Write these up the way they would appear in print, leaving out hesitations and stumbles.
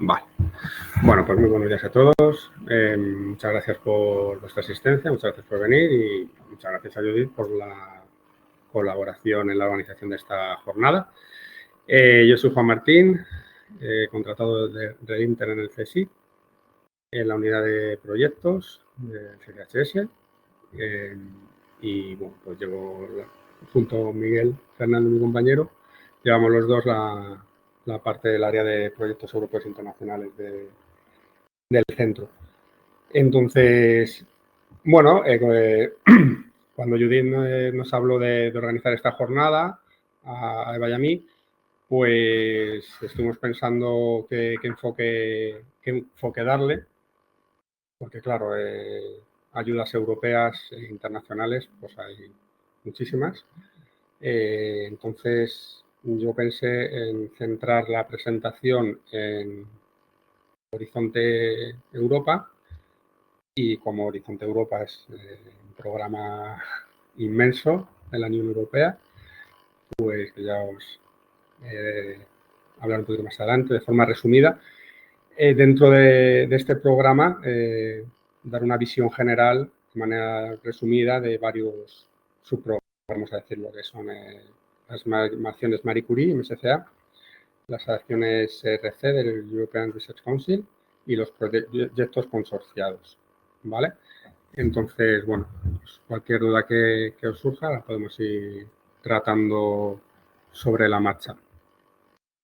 Vale. Bueno, pues muy buenos días a todos. Muchas gracias por vuestra asistencia, muchas gracias por venir y muchas gracias a Judith por la colaboración en la organización de esta jornada. Yo soy Juan Martín, contratado de Redinter en el CSIC, en la unidad de proyectos del CCHS. Y bueno, pues llevo, junto a Miguel Fernando, mi compañero, llevamos los dos la parte del área de proyectos europeos internacionales del centro. Entonces, bueno, cuando Judith nos habló de organizar esta jornada a Eva y a mí, pues estuvimos pensando qué enfoque darle, porque claro, ayudas europeas e internacionales, pues hay muchísimas. Entonces, yo pensé en centrar la presentación en Horizonte Europa, y como Horizonte Europa es un programa inmenso de la Unión Europea, pues ya os hablaré un poquito más adelante de forma resumida. Dentro de este programa, dar una visión general de manera resumida de varios subprogramas, vamos a decirlo, que son las acciones Marie Curie, MSCA, las acciones RC del European Research Council y los proyectos consorciados, ¿vale? Entonces, bueno, pues cualquier duda que os surja la podemos ir tratando sobre la marcha.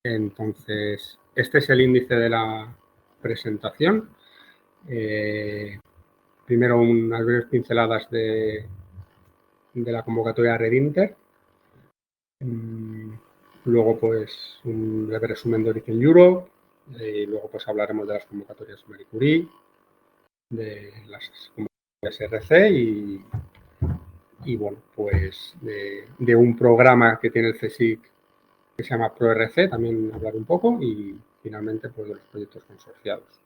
Entonces, este es el índice de la presentación. Primero, unas breves pinceladas de la convocatoria Redinter. Luego, pues, un breve resumen de Horizon Europe. Y luego, pues, hablaremos de las convocatorias Marie Curie, de las convocatorias RC y bueno, pues, de un programa que tiene el CSIC que se llama ProRC, también hablar un poco, y finalmente, pues, de los proyectos consorciados.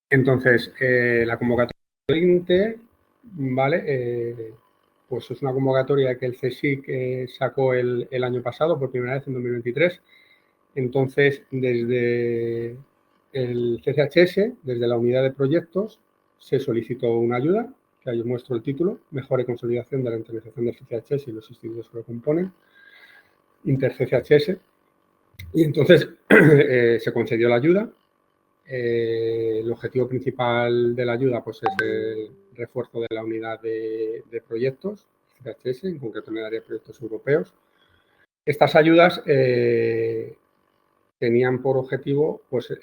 Entonces, la convocatoria INTE, ¿vale? Pues es una convocatoria que el CSIC sacó el año pasado, por primera vez en 2023. Entonces, desde el CCHS, desde la unidad de proyectos, se solicitó una ayuda, que ahí os muestro el título, Mejora y consolidación de la internalización del CCHS y los institutos que lo componen, Inter-CCHS. Y entonces se concedió la ayuda. El objetivo principal de la ayuda, pues, es el refuerzo de la unidad de proyectos, CCHS, en concreto en el área de proyectos europeos. Estas ayudas tenían por objetivo, pues,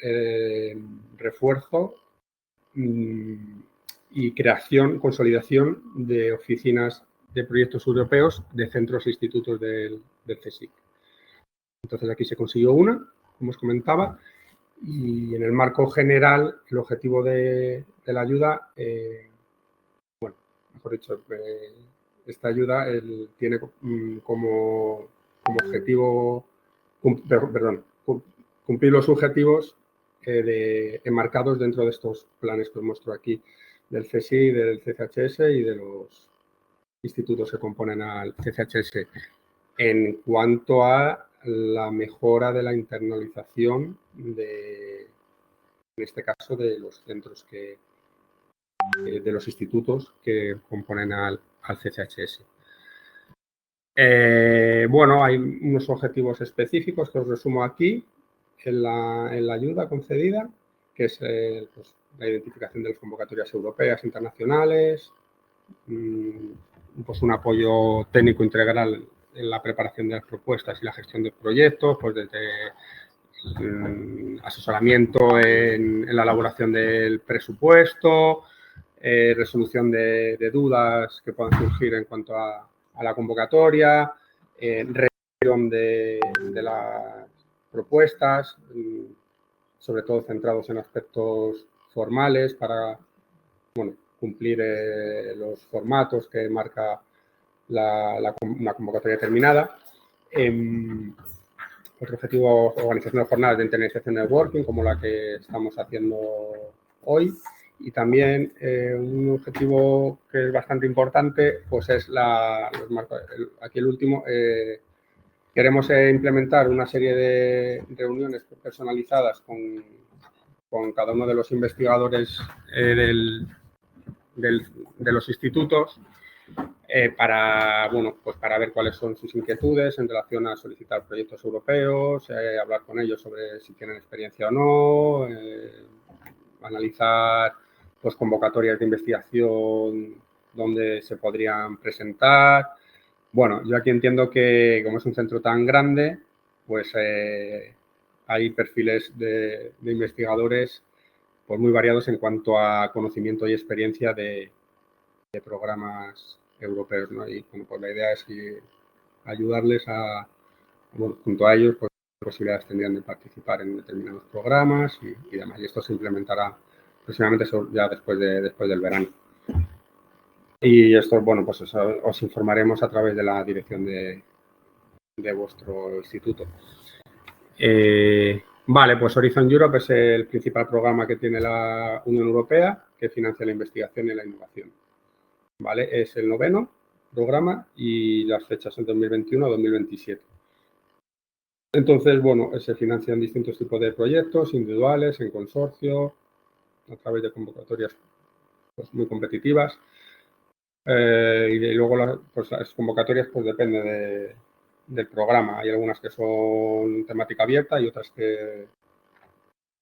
refuerzo y creación, consolidación de oficinas de proyectos europeos de centros e institutos del CSIC. Entonces, aquí se consiguió una, como os comentaba. Y en el marco general, el objetivo de la ayuda, bueno, mejor dicho, esta ayuda tiene como objetivo, cumplir los objetivos enmarcados dentro de estos planes que os muestro aquí, del CSI, del CCHS y de los institutos que componen al CCHS. En cuanto a la mejora de la internalización en este caso, de los centros de los institutos que componen al CCHS. Bueno, hay unos objetivos específicos que os resumo aquí en la ayuda concedida, que es pues, la identificación de las convocatorias europeas internacionales, pues un apoyo técnico integral en la preparación de las propuestas y la gestión de proyectos, pues desde asesoramiento en la elaboración del presupuesto, resolución de dudas que puedan surgir en cuanto a la convocatoria, revisión de las propuestas, sobre todo centrados en aspectos formales para, bueno, cumplir los formatos que marca una convocatoria terminada. Otro objetivo, organización de jornadas de internalización networking, como la que estamos haciendo hoy. Y también un objetivo que es bastante importante, pues es aquí el último, Queremos implementar una serie de reuniones personalizadas con cada uno de los investigadores de los institutos para ver cuáles son sus inquietudes en relación a solicitar proyectos europeos, hablar con ellos sobre si tienen experiencia o no, analizar pues, convocatorias de investigación donde se podrían presentar. Bueno, yo aquí entiendo que como es un centro tan grande, pues hay perfiles de investigadores pues, muy variados en cuanto a conocimiento y experiencia de programas europeos, ¿no? Y bueno, pues la idea es ayudarles junto a ellos, pues posibilidades tendrían de participar en determinados programas y demás. Y esto se implementará próximamente ya después del verano. Y esto, bueno, pues os informaremos a través de la dirección de vuestro instituto. Vale, pues Horizon Europe es el principal programa que tiene la Unión Europea que financia la investigación y la innovación. ¿Vale? Es el 9º programa y las fechas son 2021 a 2027. Entonces, bueno, se financian distintos tipos de proyectos individuales, en consorcio, a través de convocatorias pues, muy competitivas. Y luego las convocatorias pues depende del programa. Hay algunas que son temática abierta y otras que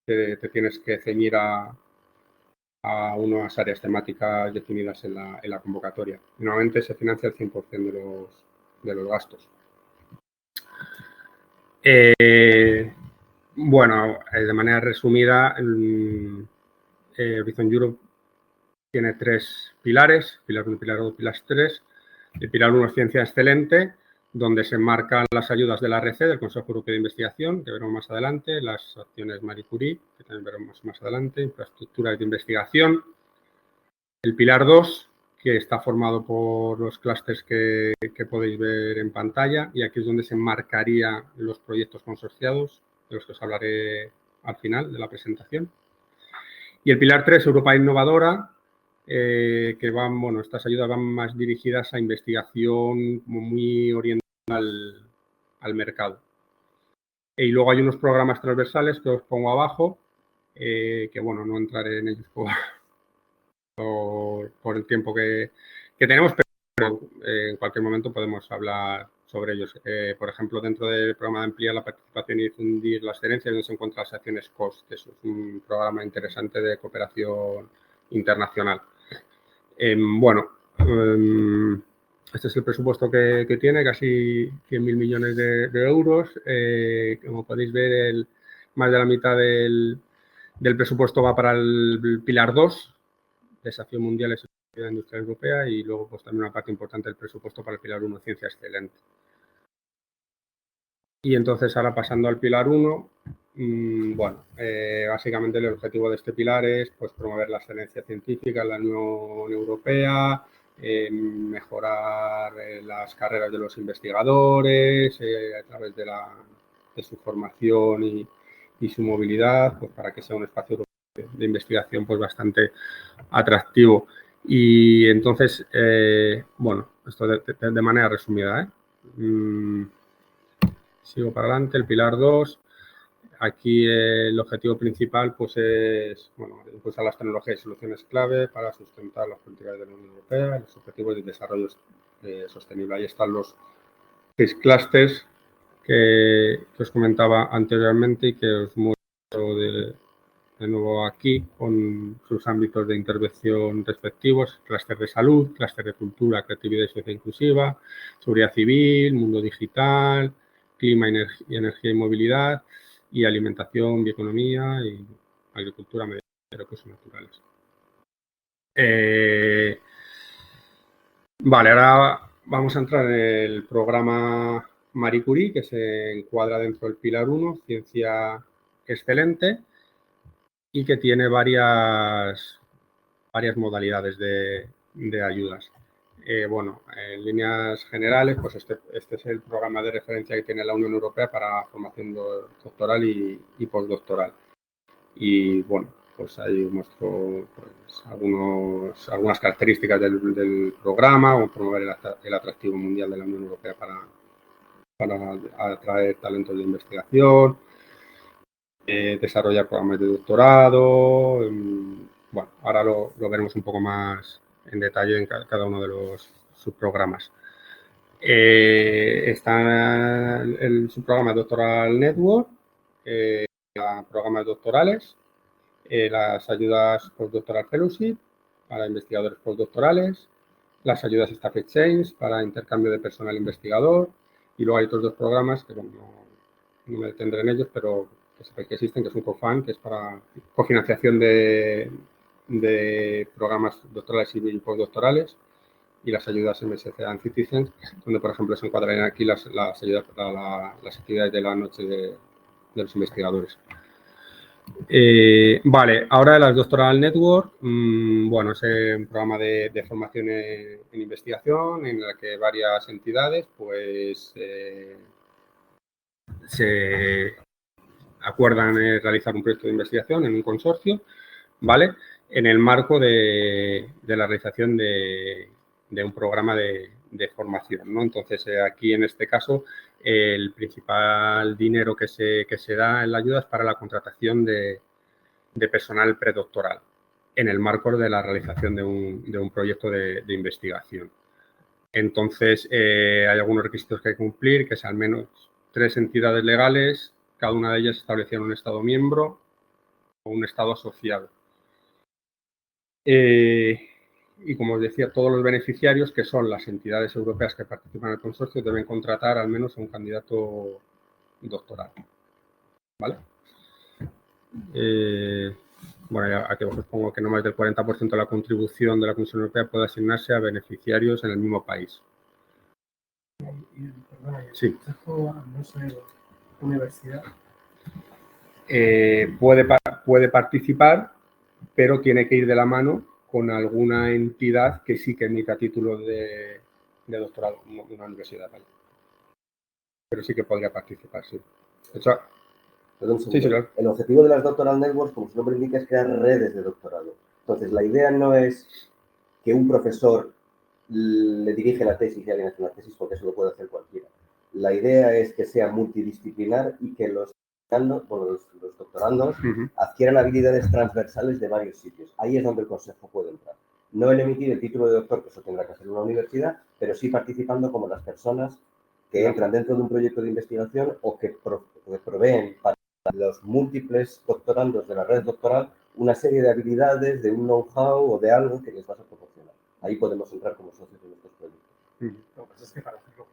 te tienes que ceñir a unas áreas temáticas definidas en la convocatoria. Normalmente se financia el 100% de los gastos. Bueno, de manera resumida, Horizon Europe tiene 3 pilares, pilar 1, pilar 2, pilar 3. El pilar 1 es ciencia excelente, donde se enmarcan las ayudas de la RC, del Consejo Europeo de Investigación, que veremos más adelante, las acciones Marie Curie, que también veremos más adelante, infraestructuras de investigación. El pilar 2, que está formado por los clústeres que podéis ver en pantalla, y aquí es donde se enmarcarían los proyectos consorciados, de los que os hablaré al final de la presentación. Y el pilar 3, Europa Innovadora, que estas ayudas van más dirigidas a investigación como muy orientada al mercado. Y luego hay unos programas transversales que os pongo abajo, que bueno, no entraré en ellos por el tiempo que tenemos, pero en cualquier momento podemos hablar sobre ellos. Por ejemplo, dentro del programa de ampliar la participación y difundir la excelencia, donde se encuentran las acciones COST, que es un programa interesante de cooperación internacional. Este es el presupuesto que tiene, casi 100.000 millones de euros. Como podéis ver, más de la mitad del presupuesto va para el pilar 2, Desafío Mundial es la Industria Europea, y luego pues también una parte importante del presupuesto para el pilar 1, Ciencia Excelente. Y entonces ahora pasando al pilar 1, básicamente el objetivo de este pilar es pues, promover la excelencia científica en la Unión Europea, mejorar las carreras de los investigadores a través de su formación y su movilidad, pues para que sea un espacio de investigación pues bastante atractivo. Y entonces, esto de manera resumida, sigo para adelante, el pilar 2. Aquí el objetivo principal pues es impulsar las tecnologías y soluciones clave para sustentar las políticas de la Unión Europea y los objetivos de desarrollo sostenible. Ahí están los 6 clústeres que os comentaba anteriormente y que os muestro de nuevo aquí con sus ámbitos de intervención respectivos: clúster de salud, clúster de cultura, creatividad y sociedad inclusiva, seguridad civil, mundo digital, clima, energía y movilidad, y alimentación, bioeconomía y agricultura, medio ambiente y recursos naturales. Ahora vamos a entrar en el programa Marie Curie, que se encuadra dentro del pilar 1, ciencia excelente, y que tiene varias modalidades de ayudas. En líneas generales, pues este es el programa de referencia que tiene la Unión Europea para formación doctoral y postdoctoral. Y pues ahí os muestro pues, algunas características del programa, o promover el atractivo mundial de la Unión Europea para para atraer talentos de investigación, desarrollar programas de doctorado. Bueno, ahora lo veremos un poco más en detalle en cada uno de los subprogramas. Está el subprograma Doctoral Network, programas doctorales, las ayudas postdoctoral fellowship para investigadores postdoctorales, las ayudas Staff Exchange para intercambio de personal investigador, y luego hay otros dos programas que, bueno, no me detendré en ellos, pero que sepáis que existen, que es un COFAN, que es para cofinanciación de programas doctorales y postdoctorales, y las ayudas MSC and Citizens, donde, por ejemplo, se encuadrarían aquí las ayudas para las actividades de la noche de los investigadores. Vale, ahora las Doctoral Network, bueno, es un programa de formación en investigación en la que varias entidades, pues, se acuerdan realizar un proyecto de investigación en un consorcio, ¿vale? En el marco de la realización de un programa de formación, ¿no? Entonces, aquí en este caso, el principal dinero que se da en la ayuda es para la contratación de personal predoctoral en el marco de la realización de un proyecto de investigación. Entonces, hay algunos requisitos que hay que cumplir, que es al menos 3 entidades legales, cada una de ellas establecida en un Estado miembro o un Estado asociado. Y como os decía, todos los beneficiarios, que son las entidades europeas que participan en el consorcio, deben contratar al menos a un candidato doctoral. ¿Vale? Bueno, aquí os pongo que no más del 40% de la contribución de la Comisión Europea puede asignarse a beneficiarios en el mismo país. Perdona, sí. No sé, universidad. Puede participar, pero tiene que ir de la mano con alguna entidad que sí que emita títulos de doctorado, una universidad, ¿vale? Pero sí que podría participar, sí. De hecho, perdón, sí, claro. El objetivo de las Doctoral Networks, como su nombre indica, es crear redes de doctorado. Entonces, la idea no es que un profesor le dirige la tesis y alguien hace una tesis, porque eso lo puede hacer cualquiera. La idea es que sea multidisciplinar y que los doctorandos adquieran habilidades transversales de varios sitios. Ahí es donde el consejo puede entrar. No en emitir el título de doctor, que eso tendrá que hacer una universidad, pero sí participando como las personas que entran dentro de un proyecto de investigación o que proveen para los múltiples doctorandos de la red doctoral una serie de habilidades, de un know-how o de algo que les vas a proporcionar. Ahí podemos entrar como socios en estos proyectos. Lo que pasa es que para hacerlo,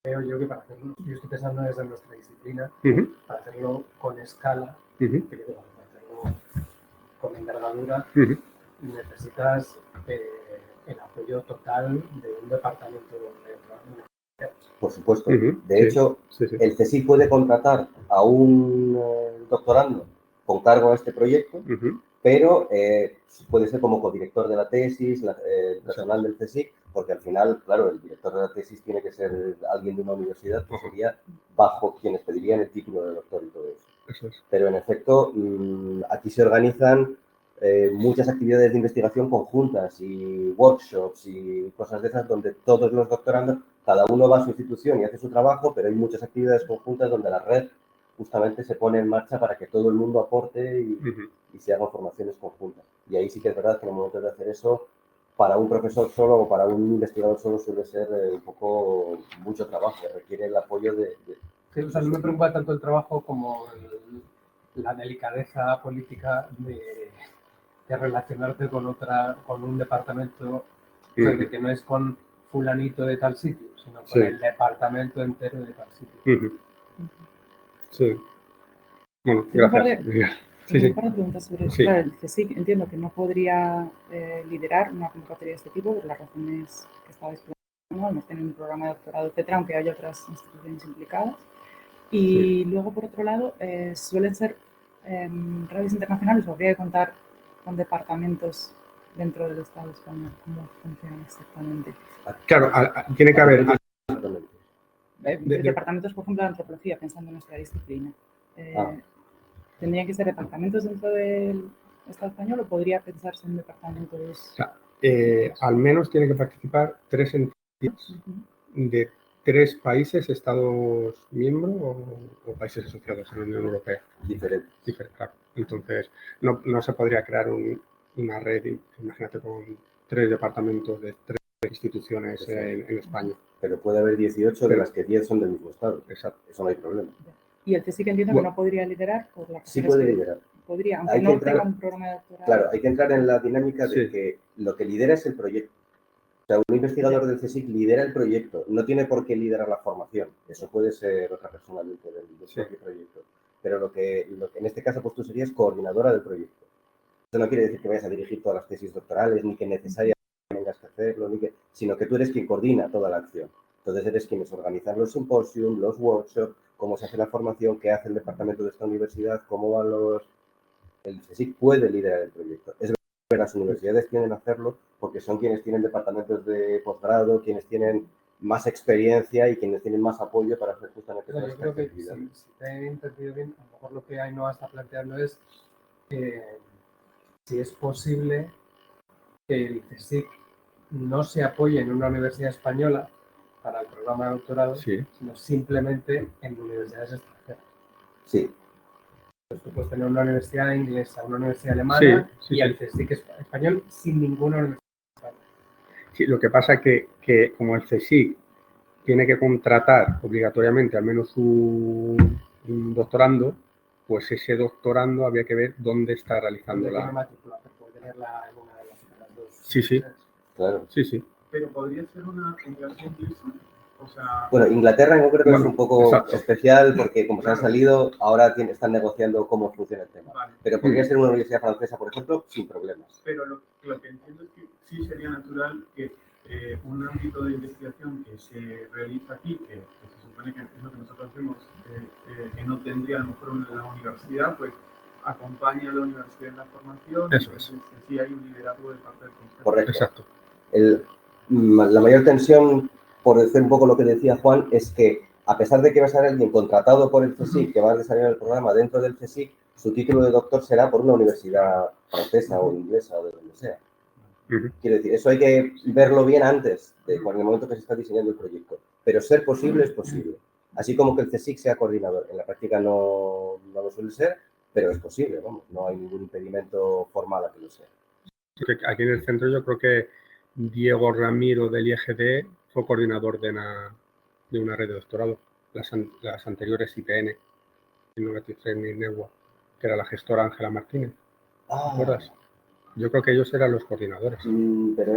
creo yo que para hacerlo, yo estoy pensando desde nuestra disciplina, para hacerlo con escala, que para hacerlo con envergadura, necesitas el apoyo total de un departamento de por supuesto. De hecho, el CSIC puede contratar a un doctorando con cargo a este proyecto, pero puede ser como codirector de la tesis, el personal del CSIC, porque al final, claro, el director de la tesis tiene que ser alguien de una universidad que sería bajo quienes pedirían el título de doctor y todo eso. Pero en efecto, aquí se organizan muchas actividades de investigación conjuntas y workshops y cosas de esas donde todos los doctorandos, cada uno va a su institución y hace su trabajo, pero hay muchas actividades conjuntas donde la red justamente se pone en marcha para que todo el mundo aporte y se hagan formaciones conjuntas. Y ahí sí que es verdad que en el momento de hacer eso, para un profesor solo o para un investigador solo suele ser un poco mucho trabajo, requiere el apoyo de sí, o sea, no me preocupa tanto el trabajo como la delicadeza política de relacionarte con un departamento, o sea, de que no es con fulanito de tal sitio, sino con el departamento entero de tal sitio. Sí. Bueno, gracias. Un par de preguntas sobre eso. Claro, el CSIC entiendo que no podría liderar una convocatoria de este tipo por las razones que estabais planteando, no tienen un programa de doctorado, etcétera, aunque haya otras instituciones implicadas. Y luego, por otro lado, suelen ser redes internacionales, o habría que contar con departamentos dentro del Estado español. ¿Cómo funcionan exactamente? Claro, tiene que haber departamentos, por ejemplo, de antropología, pensando en nuestra disciplina. ¿Tendrían que ser departamentos dentro del Estado español o podría pensarse en departamentos? O sea, al menos tiene que participar 3 entidades de 3 países, estados miembros o países asociados a la Unión Europea. Diferentes. Claro. Entonces, no se podría crear una red, imagínate, con 3 departamentos de 3 instituciones en España. Pero puede haber 18 de las que 10 son del mismo estado. Exacto. Eso no hay problema. Y el CSIC entiendo que no podría liderar por la sí puede liderar. Podría, aunque no tenga un programa de doctorado. Claro, hay que entrar en la dinámica de que lo que lidera es el proyecto. O sea, un investigador del CSIC lidera el proyecto, no tiene por qué liderar la formación. Eso puede ser otra persona del propio proyecto. Pero lo que en este caso pues tú serías coordinadora del proyecto. Eso no quiere decir que vayas a dirigir todas las tesis doctorales, ni que necesariamente tengas que hacerlo, sino que tú eres quien coordina toda la acción. Entonces eres quienes organizan los simposios, los workshops, cómo se hace la formación, qué hace el departamento de esta universidad, cómo van los... El CSIC puede liderar el proyecto. Es verdad que las universidades tienden a hacerlo porque son quienes tienen departamentos de posgrado, quienes tienen más experiencia y quienes tienen más apoyo para hacer justamente todas estas actividades. Yo creo que si te he entendido bien, a lo mejor lo que Ainhoa está planteando es si es posible que el CSIC no se apoye en una universidad española para el programa de doctorado, sino simplemente en universidades extranjeras. Sí. Pues tú puedes tener una universidad inglesa, una universidad alemana y el CSIC español sin ninguna universidad española. Sí, lo que pasa es que como el CSIC tiene que contratar obligatoriamente al menos un doctorando, pues ese doctorando habría que ver dónde está realizando la... matrícula, puede tenerla en una de las dos. Sí, claro. Sí. Pero podría ser una integración inglesa. O sea... Bueno, Inglaterra en concreto es un poco especial porque como se han salido, ahora están negociando cómo funciona el tema. Vale. Pero podría ser una universidad francesa, por ejemplo, sin problemas. Pero lo que entiendo es que sí sería natural que un ámbito de investigación que se realiza aquí, que se supone que es lo que nosotros hacemos, que no tendría a lo mejor en la universidad, pues acompaña a la universidad en la formación. Eso es. Sí hay un liderazgo de parte del consejo. Correcto. Exacto. La mayor tensión, por decir un poco lo que decía Juan, es que a pesar de que va a ser alguien contratado por el CSIC, que va a desarrollar el programa dentro del CSIC, su título de doctor será por una universidad francesa o inglesa o de donde sea. Quiero decir, eso hay que verlo bien antes, en el momento que se está diseñando el proyecto. Pero ser posible es posible. Así como que el CSIC sea coordinador. En la práctica no lo suele ser, pero es posible, vamos. No hay ningún impedimento formal a que lo sea. Aquí en el centro yo creo que Diego Ramiro del IEGD fue coordinador de una red de doctorado, las anteriores IPN, Innovative Training Network, que era la gestora Ángela Martínez. ¿Te acuerdas? Yo creo que ellos eran los coordinadores. Pero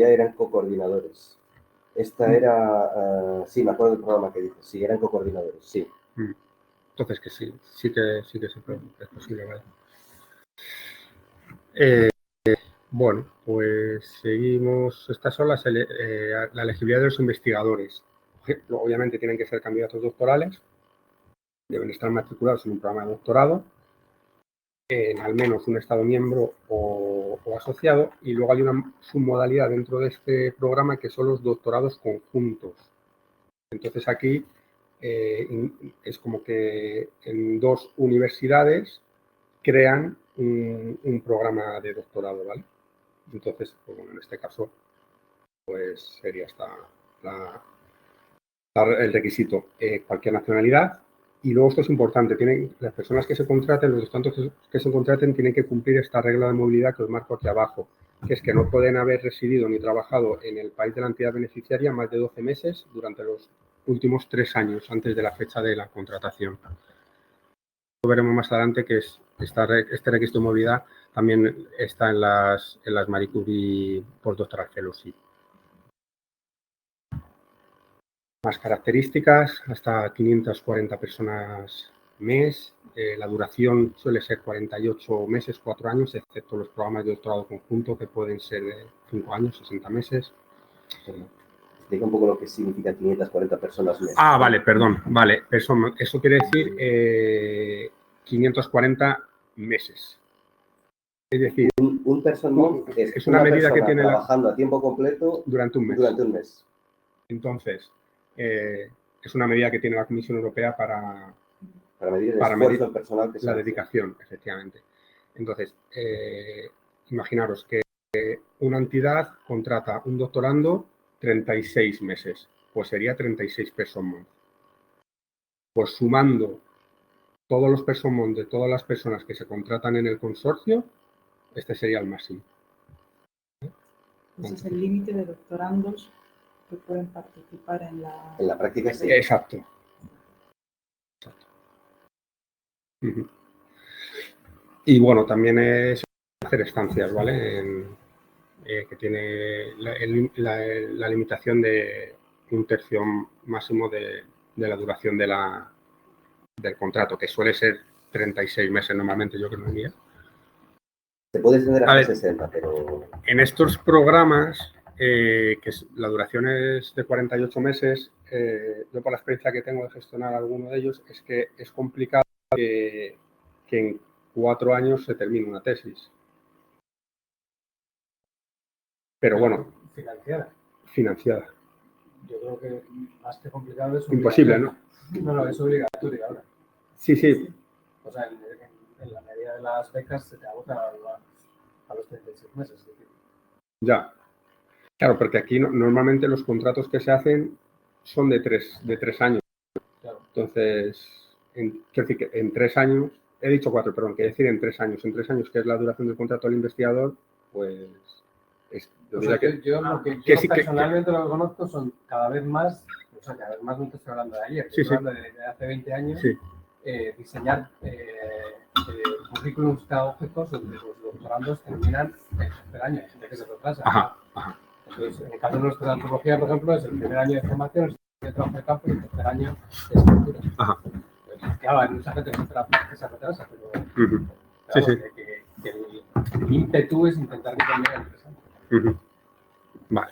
eran co-coordinadores. Esta era, sí, me acuerdo del programa que dices, sí, eran co-coordinadores, sí. Entonces que sí que es posible, ¿vale? Bueno, pues seguimos. Estas son la elegibilidad de los investigadores. Obviamente tienen que ser candidatos doctorales, deben estar matriculados en un programa de doctorado, en al menos un Estado miembro o asociado, y luego hay una submodalidad dentro de este programa que son los doctorados conjuntos. Entonces aquí es como que en 2 universidades crean un programa de doctorado, ¿vale? Entonces, pues bueno, en este caso, pues sería el requisito cualquier nacionalidad. Y luego esto es importante, las personas que se contraten, los estudiantes que se contraten, tienen que cumplir esta regla de movilidad que os marco aquí abajo, que es que no pueden haber residido ni trabajado en el país de la entidad beneficiaria más de 12 meses durante los últimos 3 años antes de la fecha de la contratación. Lo veremos más adelante que este requisito de movilidad también está en las Marie Curie Postdoctoral Fellowship. Más características, hasta 540 personas mes. La duración suele ser 48 meses, 4 años, excepto los programas de doctorado conjunto que pueden ser de 5 años, 60 meses. Explica un poco lo que significa 540 personas mes. Vale, perdón. Vale, eso quiere decir 540 meses. Es decir, un person month es una medida que tiene trabajando a tiempo completo durante un mes. Entonces, es una medida que tiene la Comisión Europea para medir el esfuerzo personal que se hace. Dedicación, efectivamente. Entonces, imaginaros que una entidad contrata un doctorando 36 meses. pues sería 36 person months. Pues sumando todos los person months de todas las personas que se contratan en el consorcio, este sería el máximo. Ese es el límite de doctorandos que pueden participar en la práctica. Sí. Exacto. Y bueno, también es hacer estancias, ¿vale? Que tiene la limitación de 1/3 máximo de la duración del contrato, que suele ser 36 meses normalmente, yo creo que no. Se puede extender hasta 60, pero... En estos programas, la duración es de 48 meses, yo por la experiencia que tengo de gestionar alguno de ellos, es que es complicado que en 4 años se termine una tesis. Pero bueno... Financiada. Yo creo que más que complicado es... Imposible, ¿no? No, es obligatorio ahora. Sí. O sea, en la media de las becas se te agotan a los 36 meses. Es decir. Ya. Claro, porque aquí normalmente los contratos que se hacen son de 3 años. Claro. Entonces, quiero decir que en 3 años, he dicho 4, perdón, quiero decir en 3 años. En 3 años, que es la duración del contrato del investigador, pues... Yo personalmente lo que conozco son cada vez más, no te estoy hablando de ayer, estoy hablando de hace 20 años, diseñar currículums pedagógicos donde los doctorandos terminan el tercer año, hay gente que se retrasa. Entonces, en el caso de nuestra antropología, por ejemplo, es el primer año de formación, el segundo de trabajo de campo y el tercer año de escritura. Claro, hay mucha gente que se retrasa, pero que el ímpetu es intentar que termine el 3 años. Vale.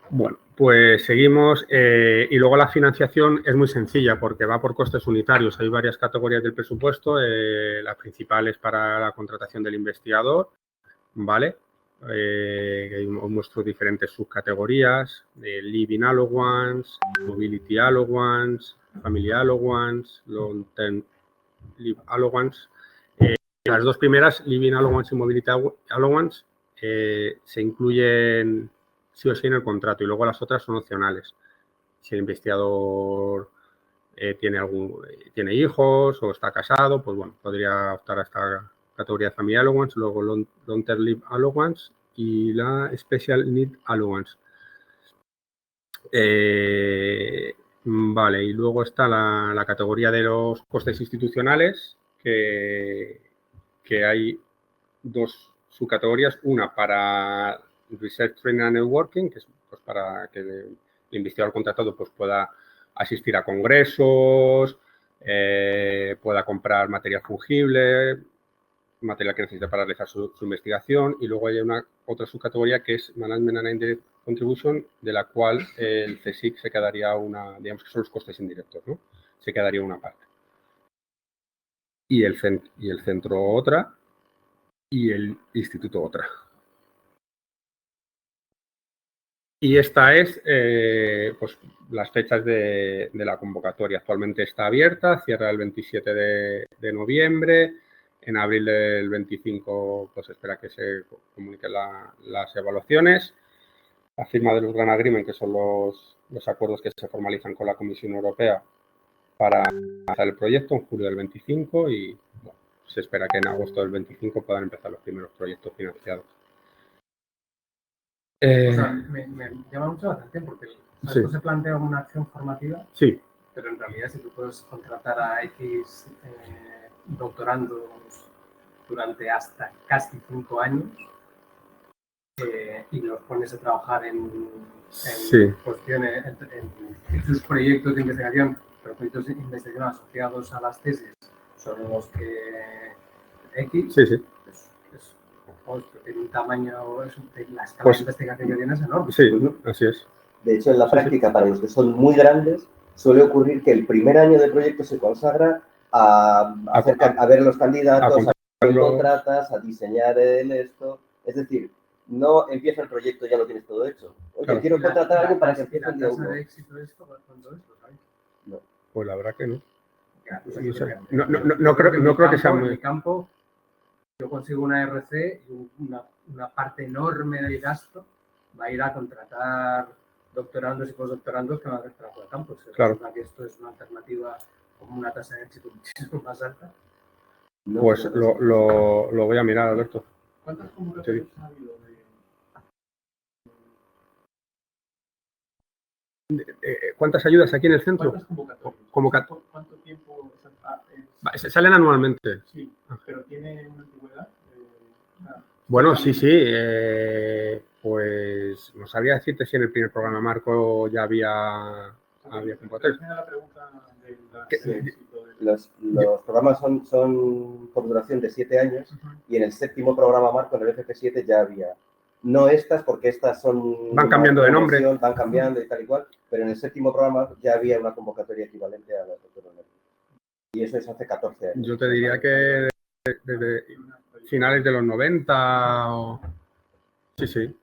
Bueno, pues seguimos y luego la financiación es muy sencilla porque va por costes unitarios. Hay varias categorías del presupuesto, la principal es para la contratación del investigador, ¿vale? Os muestro diferentes subcategorías, Living Allowance, Mobility Allowance, Family Allowance, Long Term Leave Allowance. Las dos primeras, Living Allowance y Mobility Allowance, se incluyen sí o sí en el contrato y luego las otras son opcionales. Si el investigador tiene hijos o está casado, pues bueno, podría optar a esta categoría de Family Allowance, luego Long Term Leave Allowance y la Special Need Allowance. Vale, y luego está la categoría de los costes institucionales, que hay 2 subcategorías, una para Research Training and Networking, que es pues, para que el investigador contratado pues, pueda asistir a congresos, pueda comprar material fungible, material que necesita para realizar su investigación, y luego hay otra subcategoría que es Management and Indirect Contribution, de la cual el CSIC se quedaría digamos que son los costes indirectos, ¿no? Se quedaría una parte. Y el centro otra, y el instituto otra. Y esta es pues, las fechas de la convocatoria. Actualmente está abierta, cierra el 27 de noviembre. En abril del 25 pues espera que se comuniquen las evaluaciones. La firma de los Grant Agreement, que son los acuerdos que se formalizan con la Comisión Europea para lanzar el proyecto en julio del 25 y bueno, se espera que en agosto del 25 puedan empezar los primeros proyectos financiados. O sea, me llama mucho la atención porque esto se plantea como una acción formativa, pero en realidad si tú puedes contratar a X doctorandos durante hasta casi 5 años y los pones a trabajar en cuestiones, en sus proyectos de investigación, pero proyectos de investigación asociados a las tesis son los que X, tiene un tamaño, la escala de investigación que tiene es enorme. Sí, así es. De hecho, en la práctica, para los que son muy grandes, suele ocurrir que el primer año de proyecto se consagra a ver los candidatos, a contratas, a diseñar esto. Es decir, no empieza el proyecto y ya lo tienes todo hecho. Oye, quiero contratar a alguien para que empiece el día 1. ¿De éxito de esto cuánto es? No. Pues la verdad que no. No creo que sea muy... En mi campo, yo consigo una RC y una parte enorme del gasto va a ir a contratar doctorandos y postdoctorandos que van a hacer trabajo de campo. Claro. Que esto es una alternativa con una tasa de éxito muchísimo más alta. Pues lo voy a mirar, Alberto. ¿Cuántas convocatorias ha habido ¿Cuántas ayudas aquí en el centro? ¿Cuántas convocatorias? ¿Cuánto tiempo salen anualmente? Sí, pero tiene una antigüedad. Bueno, sí. Pues no sabría decirte si en el primer programa marco ya había convocatorias. La pregunta los programas son por duración de 7 años y en el 7º programa marco, en el FP7, ya había. No estas, porque estas van cambiando de nombre. Van cambiando y tal y cual, pero en el 7º programa ya había una convocatoria equivalente a la doctorales. Y eso es hace 14 años. Yo te diría que desde finales de los 90 o... Sí.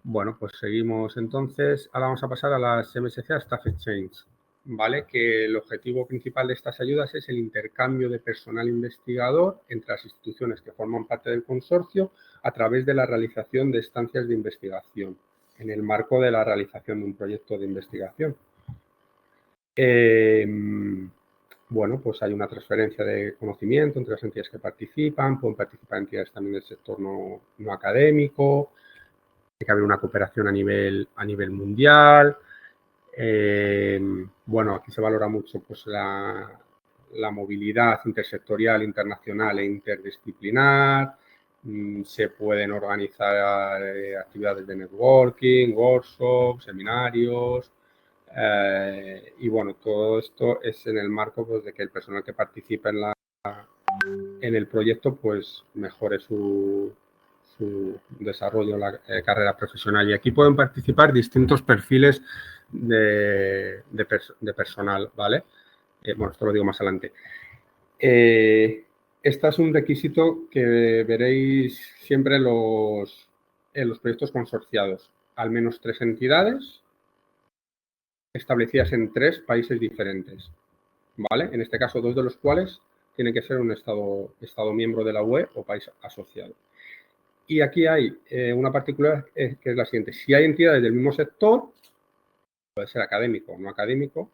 Bueno, pues seguimos entonces. Ahora vamos a pasar a las MSc Staff Exchange, ¿vale? Que el objetivo principal de estas ayudas es el intercambio de personal investigador entre las instituciones que forman parte del consorcio a través de la realización de estancias de investigación en el marco de la realización de un proyecto de investigación. Bueno, pues hay una transferencia de conocimiento entre las entidades que participan, pueden participar entidades también del sector no académico. Tiene que haber una cooperación a nivel mundial. Bueno, aquí se valora mucho pues, la movilidad intersectorial, internacional e interdisciplinar. Se pueden organizar actividades de networking, workshops, seminarios. Y bueno, todo esto es en el marco pues, de que el personal que participa en el proyecto pues mejore su desarrollo, la carrera profesional. Y aquí pueden participar distintos perfiles de personal, ¿vale? Bueno, esto lo digo más adelante. Este es un requisito que veréis siempre en los proyectos consorciados. Al menos 3 entidades establecidas en 3 países diferentes, ¿vale? En este caso, 2 de los cuales tienen que ser un estado miembro de la UE o país asociado. Y aquí hay una particularidad que es la siguiente. Si hay entidades del mismo sector, puede ser académico o no académico,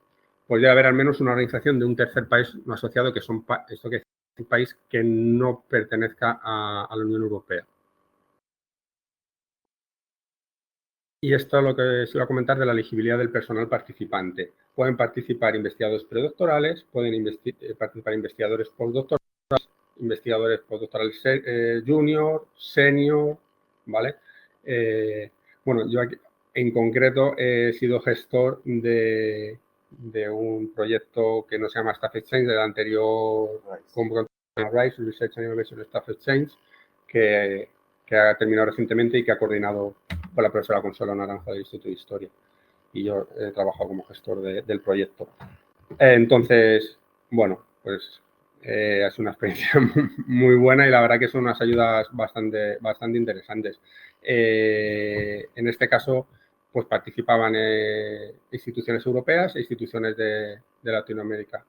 pues debe haber al menos una organización de un tercer país no asociado, que son esto que es un país que no pertenezca a la Unión Europea. Y esto es lo que se va a comentar de la elegibilidad del personal participante. Pueden participar investigadores predoctorales, pueden participar investigadores postdoctorales, investigadores postdoctorales junior, senior, ¿vale? Bueno, yo aquí, en concreto he sido gestor de un proyecto que no se llama Staff Exchange, del anterior RISE, Research and Innovation Staff Exchange, que ha terminado recientemente y que ha coordinado con la profesora Consuelo Naranjo del Instituto de Historia. Y yo he trabajado como gestor del proyecto. Entonces, bueno, pues es una experiencia muy buena y la verdad que son unas ayudas bastante interesantes. En este caso, pues participaban instituciones europeas e instituciones de Latinoamérica,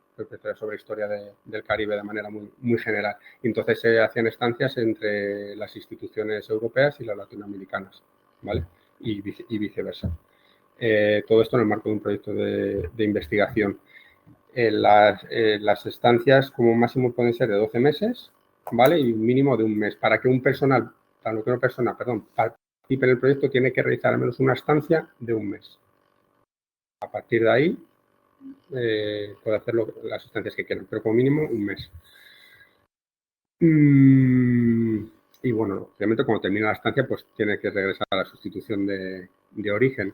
sobre historia del Caribe de manera muy general. Y entonces se hacían estancias entre las instituciones europeas y las latinoamericanas, ¿vale? Y viceversa. Todo esto en el marco de un proyecto de investigación. Las estancias como máximo pueden ser de 12 meses, ¿vale? Y un mínimo de un mes. Para que una persona participe en el proyecto tiene que realizar al menos una estancia de un mes. A partir de ahí puede hacer las estancias que quieran, pero como mínimo un mes. Y bueno, obviamente cuando termina la estancia pues tiene que regresar a la sustitución de origen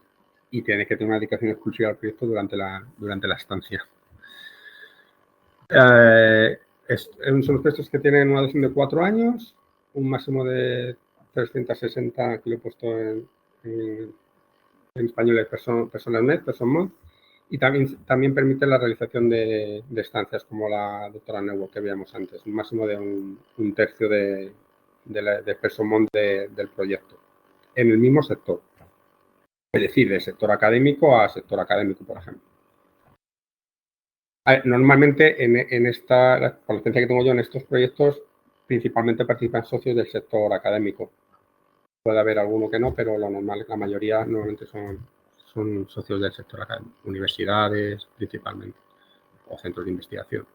y tiene que tener una dedicación exclusiva al proyecto durante la estancia. Son los proyectos que tienen una duración de 4 años, un máximo de 360, que lo he puesto en español, personal net, person month, y también permite la realización de estancias como la doctora Neuwo que veíamos antes, un máximo de un tercio de person month del proyecto, en el mismo sector, es decir, de sector académico a sector académico, por ejemplo. Normalmente, por la experiencia que tengo yo en estos proyectos, principalmente participan socios del sector académico. Puede haber alguno que no, pero lo normal, la mayoría normalmente son socios del sector académico, universidades principalmente, o centros de investigación.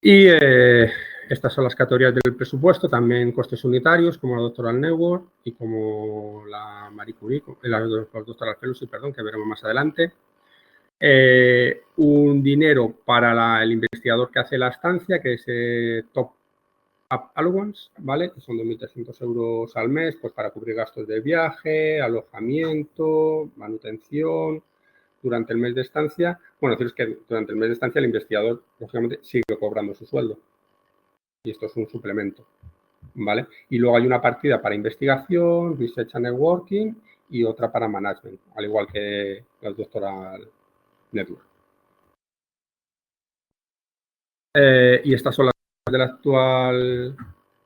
Y estas son las categorías del presupuesto, también costes unitarios, como la Doctoral Network y como la Marie Curie, la Doctoral Fellowship, perdón, que veremos más adelante. Un dinero para el investigador que hace la estancia, que es Top Up Allowance, ¿vale? Que son 2.300 euros al mes, pues para cubrir gastos de viaje, alojamiento, manutención, durante el mes de estancia. Bueno, deciros que durante el mes de estancia el investigador, lógicamente, sigue cobrando su sueldo. Y esto es un suplemento, ¿vale? Y luego hay una partida para investigación, research and networking y otra para management, al igual que la Doctoral Network. Y estas son las de la actual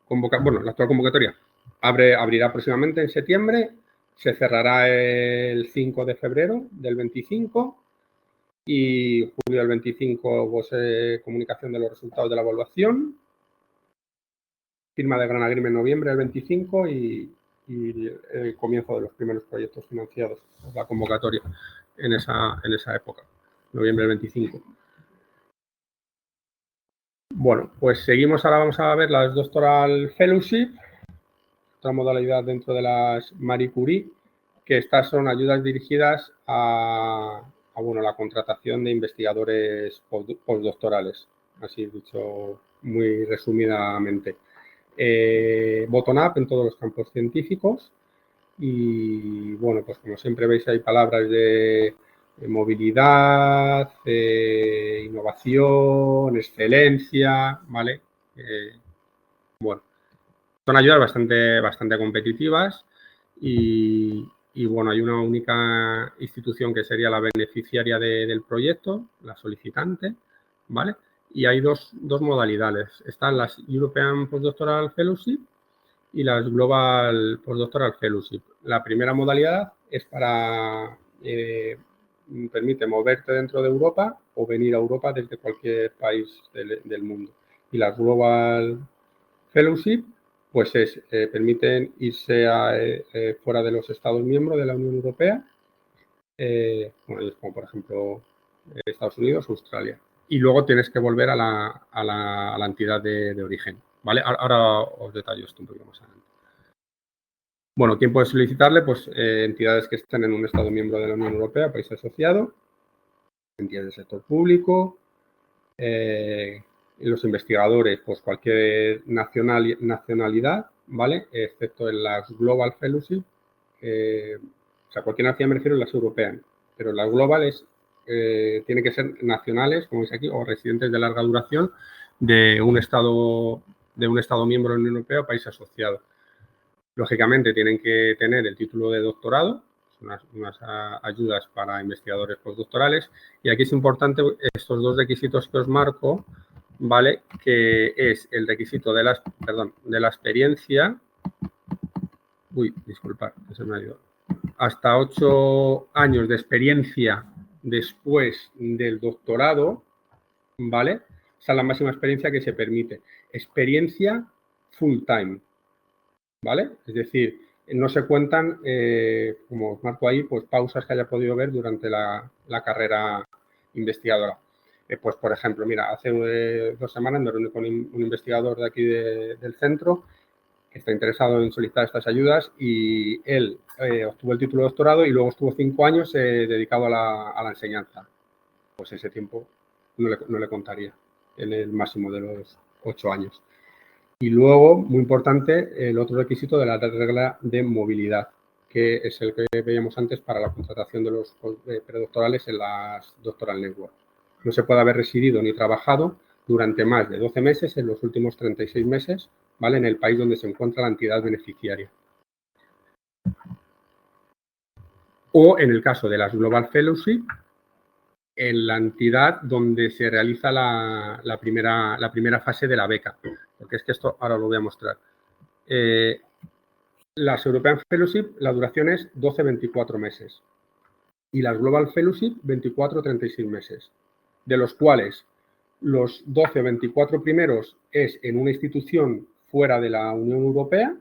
convocatoria. Abrirá próximamente en septiembre, se cerrará el 5 de febrero del 25 y julio del 25 comunicación de los resultados de la evaluación, firma de Gran Agreement en noviembre del 25 y el comienzo de los primeros proyectos financiados, la convocatoria en esa época, noviembre del 25. Bueno, pues seguimos, ahora vamos a ver las Doctoral Fellowship, otra modalidad dentro de las Marie Curie, que estas son ayudas dirigidas a la contratación de investigadores postdoctorales, así dicho muy resumidamente. Bottom-up en todos los campos científicos y, bueno, pues como siempre veis hay palabras de movilidad, innovación, excelencia, ¿vale? Bueno, son ayudas bastante competitivas y, bueno, hay una única institución que sería la beneficiaria del proyecto, la solicitante, ¿vale? Y hay dos modalidades. Están las European Postdoctoral Fellowship y las Global Postdoctoral Fellowship. La primera modalidad es permite moverte dentro de Europa o venir a Europa desde cualquier país del mundo. Y las Global Fellowship, pues permiten irse fuera de los Estados miembros de la Unión Europea, como por ejemplo Estados Unidos o Australia. Y luego tienes que volver a la entidad de origen, ¿vale? Ahora os detallo esto un poquito más adelante. Bueno, ¿quién puede solicitarle? Pues entidades que estén en un Estado miembro de la Unión Europea, país asociado, entidades del sector público, los investigadores, pues cualquier nacionalidad, ¿vale? Excepto en las Global Fellowship, o sea, cualquier nacionalidad me refiero a las europeas, pero las globales tienen que ser nacionales, como veis aquí, o residentes de larga duración de un Estado miembro de la Unión Europea o país asociado. Lógicamente tienen que tener el título de doctorado, unas ayudas para investigadores postdoctorales, y aquí es importante estos dos requisitos que os marco, ¿vale? Que es el requisito de la experiencia. Uy, disculpad, que se me ha ido. Hasta 8 años de experiencia después del doctorado, ¿vale? Esa es la máxima experiencia que se permite. Experiencia full time, ¿vale? Es decir, no se cuentan, como os marco ahí, pues pausas que haya podido ver durante la carrera investigadora. Pues, por ejemplo, mira, hace 2 semanas me reuní con un investigador de aquí del centro que está interesado en solicitar estas ayudas y él obtuvo el título de doctorado y luego estuvo 5 años dedicado a la enseñanza. Pues ese tiempo no le contaría en el máximo de los 8 años. Y luego, muy importante, el otro requisito de la regla de movilidad, que es el que veíamos antes para la contratación de los predoctorales en las Doctoral Network. No se puede haber residido ni trabajado durante más de 12 meses en los últimos 36 meses, ¿vale? En el país donde se encuentra la entidad beneficiaria. O, en el caso de las Global Fellowship, en la entidad donde se realiza la primera fase de la beca. Porque es que esto ahora lo voy a mostrar. Las European Fellowship, la duración es 12-24 meses. Y las Global Fellowship, 24-36 meses. De los cuales Los 12 o 24 primeros es en una institución fuera de la Unión Europea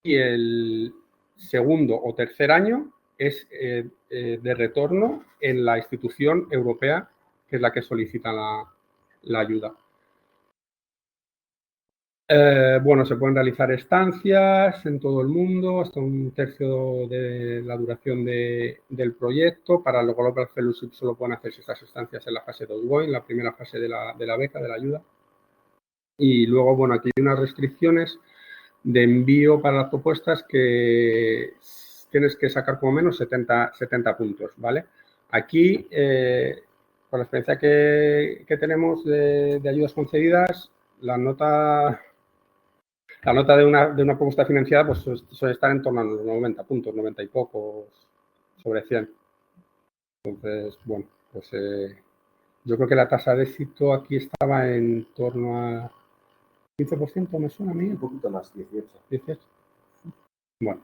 y el segundo o tercer año es de retorno en la institución europea, que es la que solicita la ayuda. Bueno, se pueden realizar estancias en todo el mundo, hasta un tercio de la duración del proyecto. Para el Global Fellowship solo pueden hacerse estas estancias en la fase de ongoing, la primera fase de la beca, de la ayuda. Y luego, bueno, aquí hay unas restricciones de envío para las propuestas que tienes que sacar como menos 70 puntos, ¿vale? Aquí, con la experiencia que tenemos de ayudas concedidas, la nota de una propuesta financiada pues suele estar en torno a los 90 puntos, 90 y pocos sobre 100. Entonces, bueno, pues yo creo que la tasa de éxito aquí estaba en torno a 15%, me suena a mí. Un poquito más, 18. Bueno.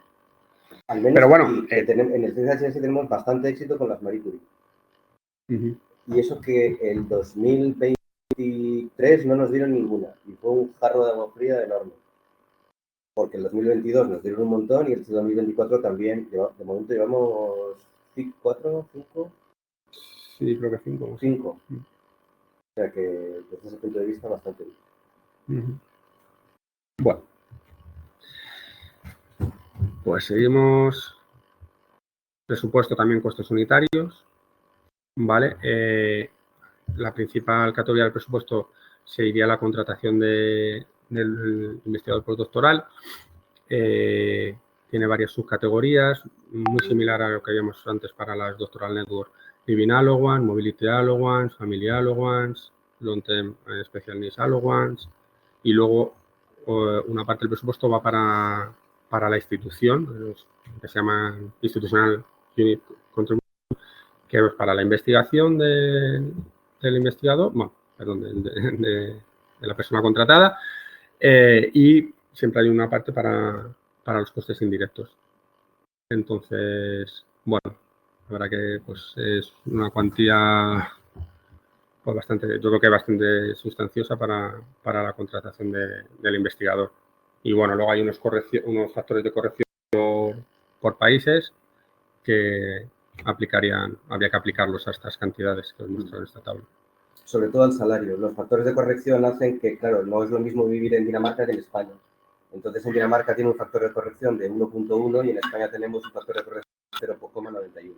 Al menos pero bueno, en el CSHS tenemos bastante éxito con las Marie Curie. Y eso que el 2023 no nos dieron ninguna. Y fue un jarro de agua fría enorme. Porque el 2022 nos dieron un montón y el 2024 también. De momento llevamos 4, 5. Sí, creo que 5. 5. O sea que desde ese punto de vista bastante bien. Bueno. Pues seguimos. Presupuesto también costes unitarios. Vale. La principal categoría del presupuesto se iría a la contratación del investigador postdoctoral. Tiene varias subcategorías, muy similar a lo que habíamos antes para las Doctoral Network. Living Allowance, Mobility Allowance, Family Allowance, Long Term Special Needs Allowance. Y luego una parte del presupuesto va para la institución, que se llama Institutional Unit Contribution, que es para la investigación del investigador, bueno, perdón, de la persona contratada, y siempre hay una parte para los costes indirectos. Entonces, bueno, la verdad que pues, es una cuantía pues, bastante, yo creo que bastante sustanciosa para la contratación del investigador. Y bueno, luego hay unos factores de corrección por países que habría que aplicarlos a estas cantidades que os muestro en esta tabla. Sobre todo al salario. Los factores de corrección hacen que, claro, no es lo mismo vivir en Dinamarca que en España. Entonces, en Dinamarca tiene un factor de corrección de 1.1 y en España tenemos un factor de corrección de 0.91.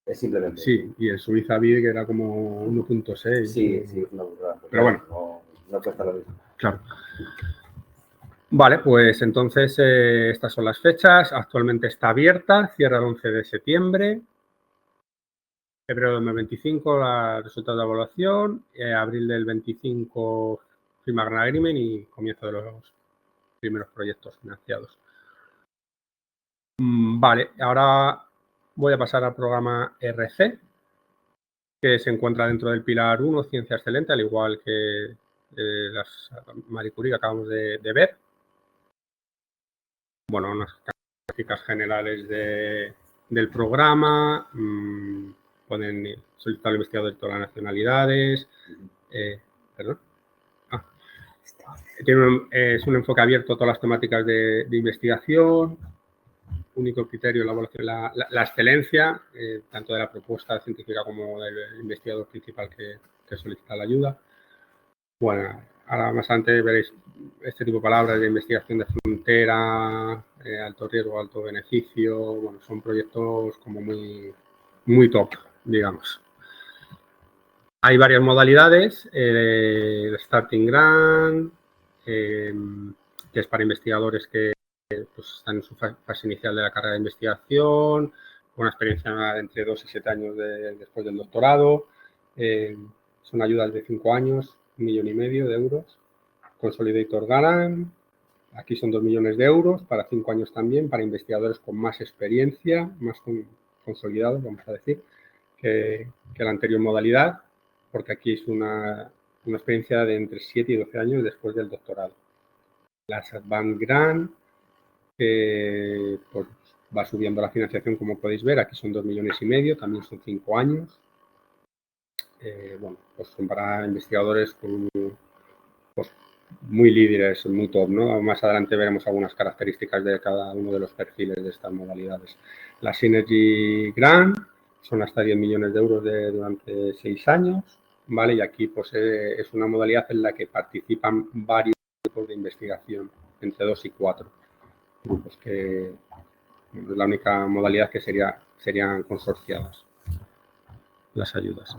Es simplemente. Sí, y en Suiza vi que era como 1.6. Sí, es una burrada. Pero bueno. No cuesta lo mismo. Claro. Vale, pues entonces estas son las fechas. Actualmente está abierta, cierra el 11 de septiembre. Febrero de 2025, el resultado de evaluación. Abril del 25, firma Grant Agreement y comienzo de los primeros proyectos financiados. Vale, ahora voy a pasar al programa RC, que se encuentra dentro del pilar 1, Ciencia Excelente, al igual que las Marie Curie que acabamos de ver. Bueno, unas características generales del programa. Pueden solicitar al investigador de todas las nacionalidades. Perdón. Es un enfoque abierto a todas las temáticas de investigación. Único criterio en la evaluación, la excelencia, tanto de la propuesta científica como del investigador principal que solicita la ayuda. Bueno, ahora más adelante veréis este tipo de palabras de investigación de frontera, alto riesgo, alto beneficio. Bueno, son proyectos como muy top, digamos. Hay varias modalidades. El Starting Grant, que es para investigadores que pues, están en su fase inicial de la carrera de investigación, con una experiencia de entre 2 y 7 años después del doctorado. Son ayudas de 5 años, 1,5 millones de euros. Consolidator Grant, aquí son 2 millones de euros, para 5 años también, para investigadores con más experiencia, más consolidados, vamos a decir, que la anterior modalidad, porque aquí es una experiencia de entre 7 y 12 años después del doctorado. Las Advanced Grant, que pues, va subiendo la financiación, como podéis ver, aquí son 2,5 millones, también son 5 años. bueno, pues son para investigadores pues, muy líderes, muy top, ¿no? Más adelante veremos algunas características de cada uno de los perfiles de estas modalidades. La Synergy Grant son hasta 10 millones de euros durante 6 años, ¿vale? Y aquí pues es una modalidad en la que participan varios grupos de investigación, entre 2 y 4 grupos, que es la única modalidad que serían consorciadas las ayudas.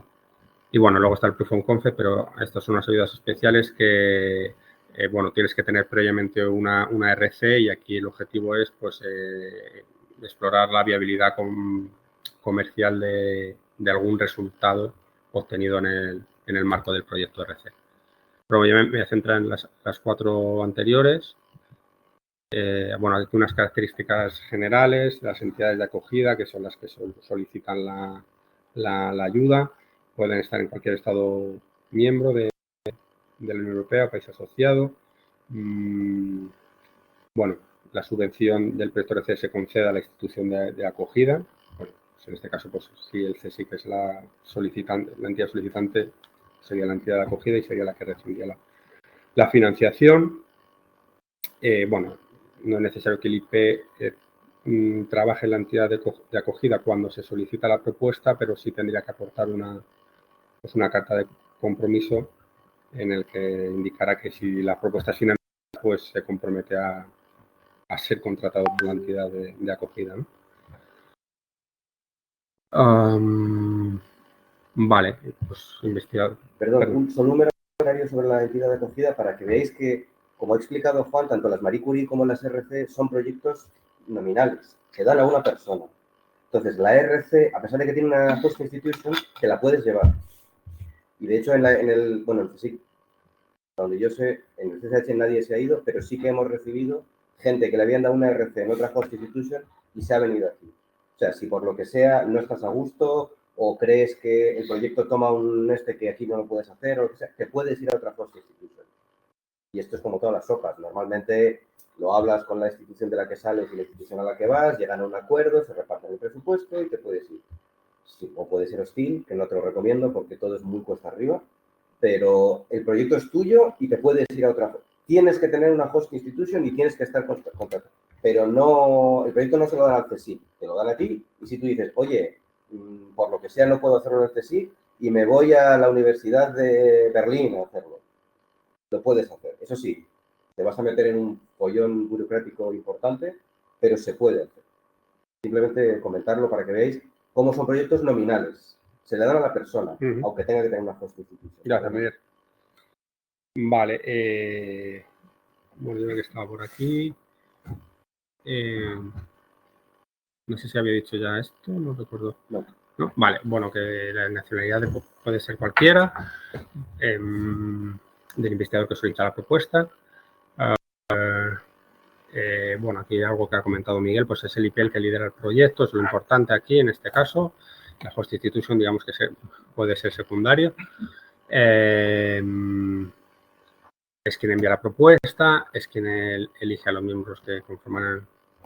Y bueno, luego está el Proof of Concept, pero estas son unas ayudas especiales que, bueno, tienes que tener previamente una RC y aquí el objetivo es, pues, explorar la viabilidad comercial de algún resultado obtenido en el marco del proyecto RC. Pero yo me voy a centrar en las 4 anteriores. Bueno, aquí unas características generales, las entidades de acogida, que son las que solicitan la ayuda, pueden estar en cualquier Estado miembro de la Unión Europea, país asociado. Bueno, la subvención del proyecto RC se concede a la institución de acogida. Bueno, pues en este caso, pues si el CSIC es la entidad solicitante, sería la entidad de acogida y sería la que recibiría la financiación. Bueno, no es necesario que el IP trabaje en la entidad de acogida cuando se solicita la propuesta, pero sí tendría que aportar una carta de compromiso en el que indicará que si la propuesta es financiada, pues se compromete a ser contratado por la entidad de acogida, ¿no? Vale, pues investigar. Perdón, un número sobre la entidad de acogida para que veáis que, como ha explicado Juan, tanto las Marie Curie como las RC son proyectos nominales, que dan a una persona. Entonces, la RC, a pesar de que tiene una host institution, te la puedes llevar. Y de hecho, en el CSIC, donde yo sé, en el CSH nadie se ha ido, pero sí que hemos recibido gente que le habían dado una RC en otra host institution y se ha venido aquí. O sea, si por lo que sea no estás a gusto o crees que el proyecto toma un que aquí no lo puedes hacer o lo que sea, te puedes ir a otra host institution. Y esto es como todas las sopas. Normalmente lo hablas con la institución de la que sales y la institución a la que vas, llegan a un acuerdo, se reparten el presupuesto y te puedes ir. Sí, o puede ser hostil, que no te lo recomiendo porque todo es muy cuesta arriba, pero el proyecto es tuyo y te puedes ir a otra. Tienes que tener una host institution y tienes que estar contratado. Pero no, el proyecto no se lo dan al CSIC, te lo dan a ti. Y si tú dices, oye, por lo que sea no puedo hacerlo en el CSIC y me voy a la Universidad de Berlín a hacerlo, lo puedes hacer. Eso sí, te vas a meter en un follón burocrático importante, pero se puede hacer. Simplemente comentarlo para que veáis cómo son proyectos nominales. Se le dan a la persona, aunque tenga que tener una host institution. Gracias, Miguel. Vale. Bueno, yo creo que estaba por aquí. No sé si había dicho ya esto, no recuerdo. No. ¿No? Vale, bueno, que la nacionalidad puede ser cualquiera del investigador que solicita la propuesta. Bueno, aquí hay algo que ha comentado Miguel, pues es el IP el que lidera el proyecto, es lo importante aquí en este caso. La host institution, digamos que puede ser secundario. Es quien envía la propuesta, es quien elige a los miembros que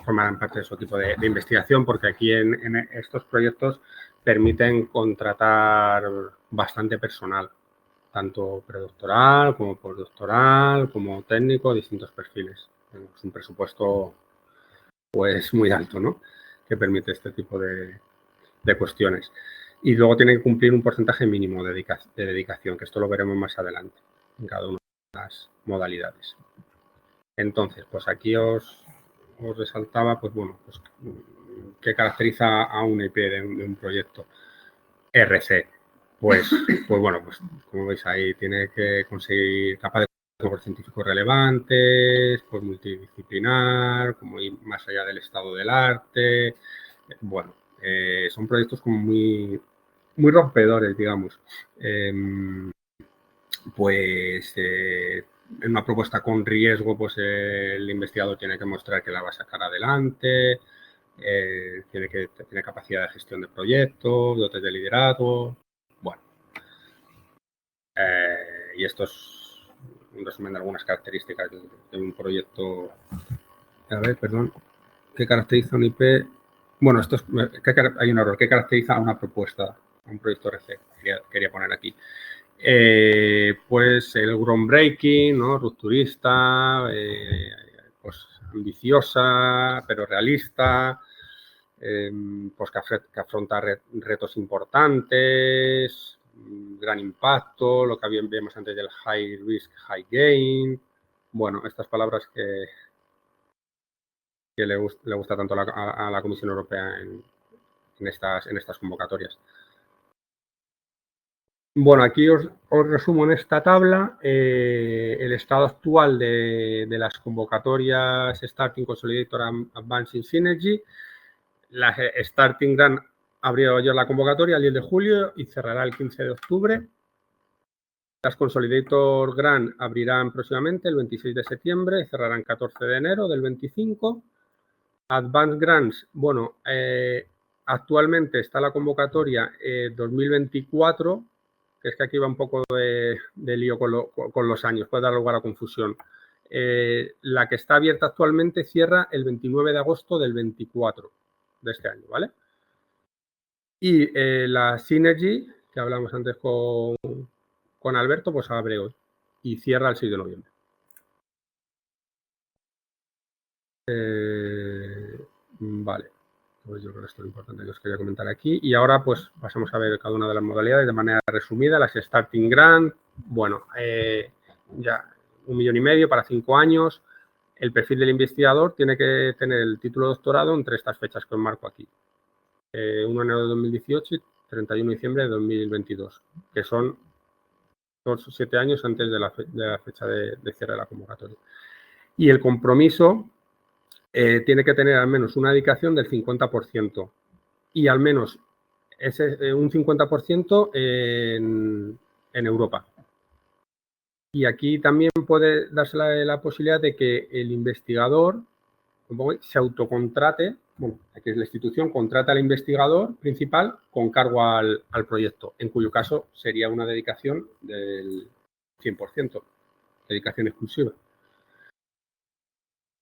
formarán parte de su equipo de investigación, porque aquí en estos proyectos permiten contratar bastante personal, tanto predoctoral como postdoctoral, como técnico, distintos perfiles. Es un presupuesto pues muy alto, ¿no?, que permite este tipo de cuestiones. Y luego tiene que cumplir un porcentaje mínimo de dedicación, que esto lo veremos más adelante en cada una de las modalidades. Entonces, pues aquí os resaltaba, pues bueno, pues qué caracteriza a un IP de un proyecto RC. Pues bueno, pues como veis ahí, tiene que conseguir capaz de por científicos relevantes, pues multidisciplinar, como ir más allá del estado del arte. Bueno, son proyectos como muy rompedores, digamos. Pues en una propuesta con riesgo, pues el investigador tiene que mostrar que la va a sacar adelante, tiene capacidad de gestión de proyectos, dotes de liderazgo. Bueno, y esto es un resumen de algunas características de un proyecto. A ver, perdón. ¿Qué caracteriza un IP? Bueno, hay un error. ¿Qué caracteriza a una propuesta un proyecto RC, quería poner aquí. Pues el groundbreaking, ¿no? Rupturista, pues ambiciosa, pero realista, pues que afronta retos importantes, gran impacto, lo que vimos antes del high risk, high gain. Bueno, estas palabras que le gusta tanto a la Comisión Europea en estas convocatorias. Bueno, aquí os resumo en esta tabla el estado actual de las convocatorias Starting Consolidator Advancing Synergy. La Starting Grant abrió ayer la convocatoria el 10 de julio y cerrará el 15 de octubre. Las Consolidator Grant abrirán próximamente el 26 de septiembre y cerrarán el 14 de enero del 25. Advanced Grants, bueno, actualmente está la convocatoria 2024, que es que aquí va un poco de lío con los años, puede dar lugar a confusión. La que está abierta actualmente cierra el 29 de agosto del 24 de este año, ¿vale? Y la Synergy, que hablamos antes con Alberto, pues abre hoy y cierra el 6 de noviembre. Vale, pues yo creo que esto es lo importante que os quería comentar aquí. Y ahora pues pasamos a ver cada una de las modalidades de manera resumida. Las Starting Grant, bueno, ya 1,5 millones para 5 años. El perfil del investigador tiene que tener el título de doctorado entre estas fechas que os marco aquí. 1 de enero de 2018 y 31 de diciembre de 2022, que son 7 años antes de la fecha de cierre de la convocatoria. Y el compromiso tiene que tener al menos una dedicación del 50% y al menos un 50% en Europa. Y aquí también puede darse la posibilidad de que el investigador se autocontrate, bueno, que la institución contrata al investigador principal con cargo al proyecto, en cuyo caso sería una dedicación del 100%, dedicación exclusiva.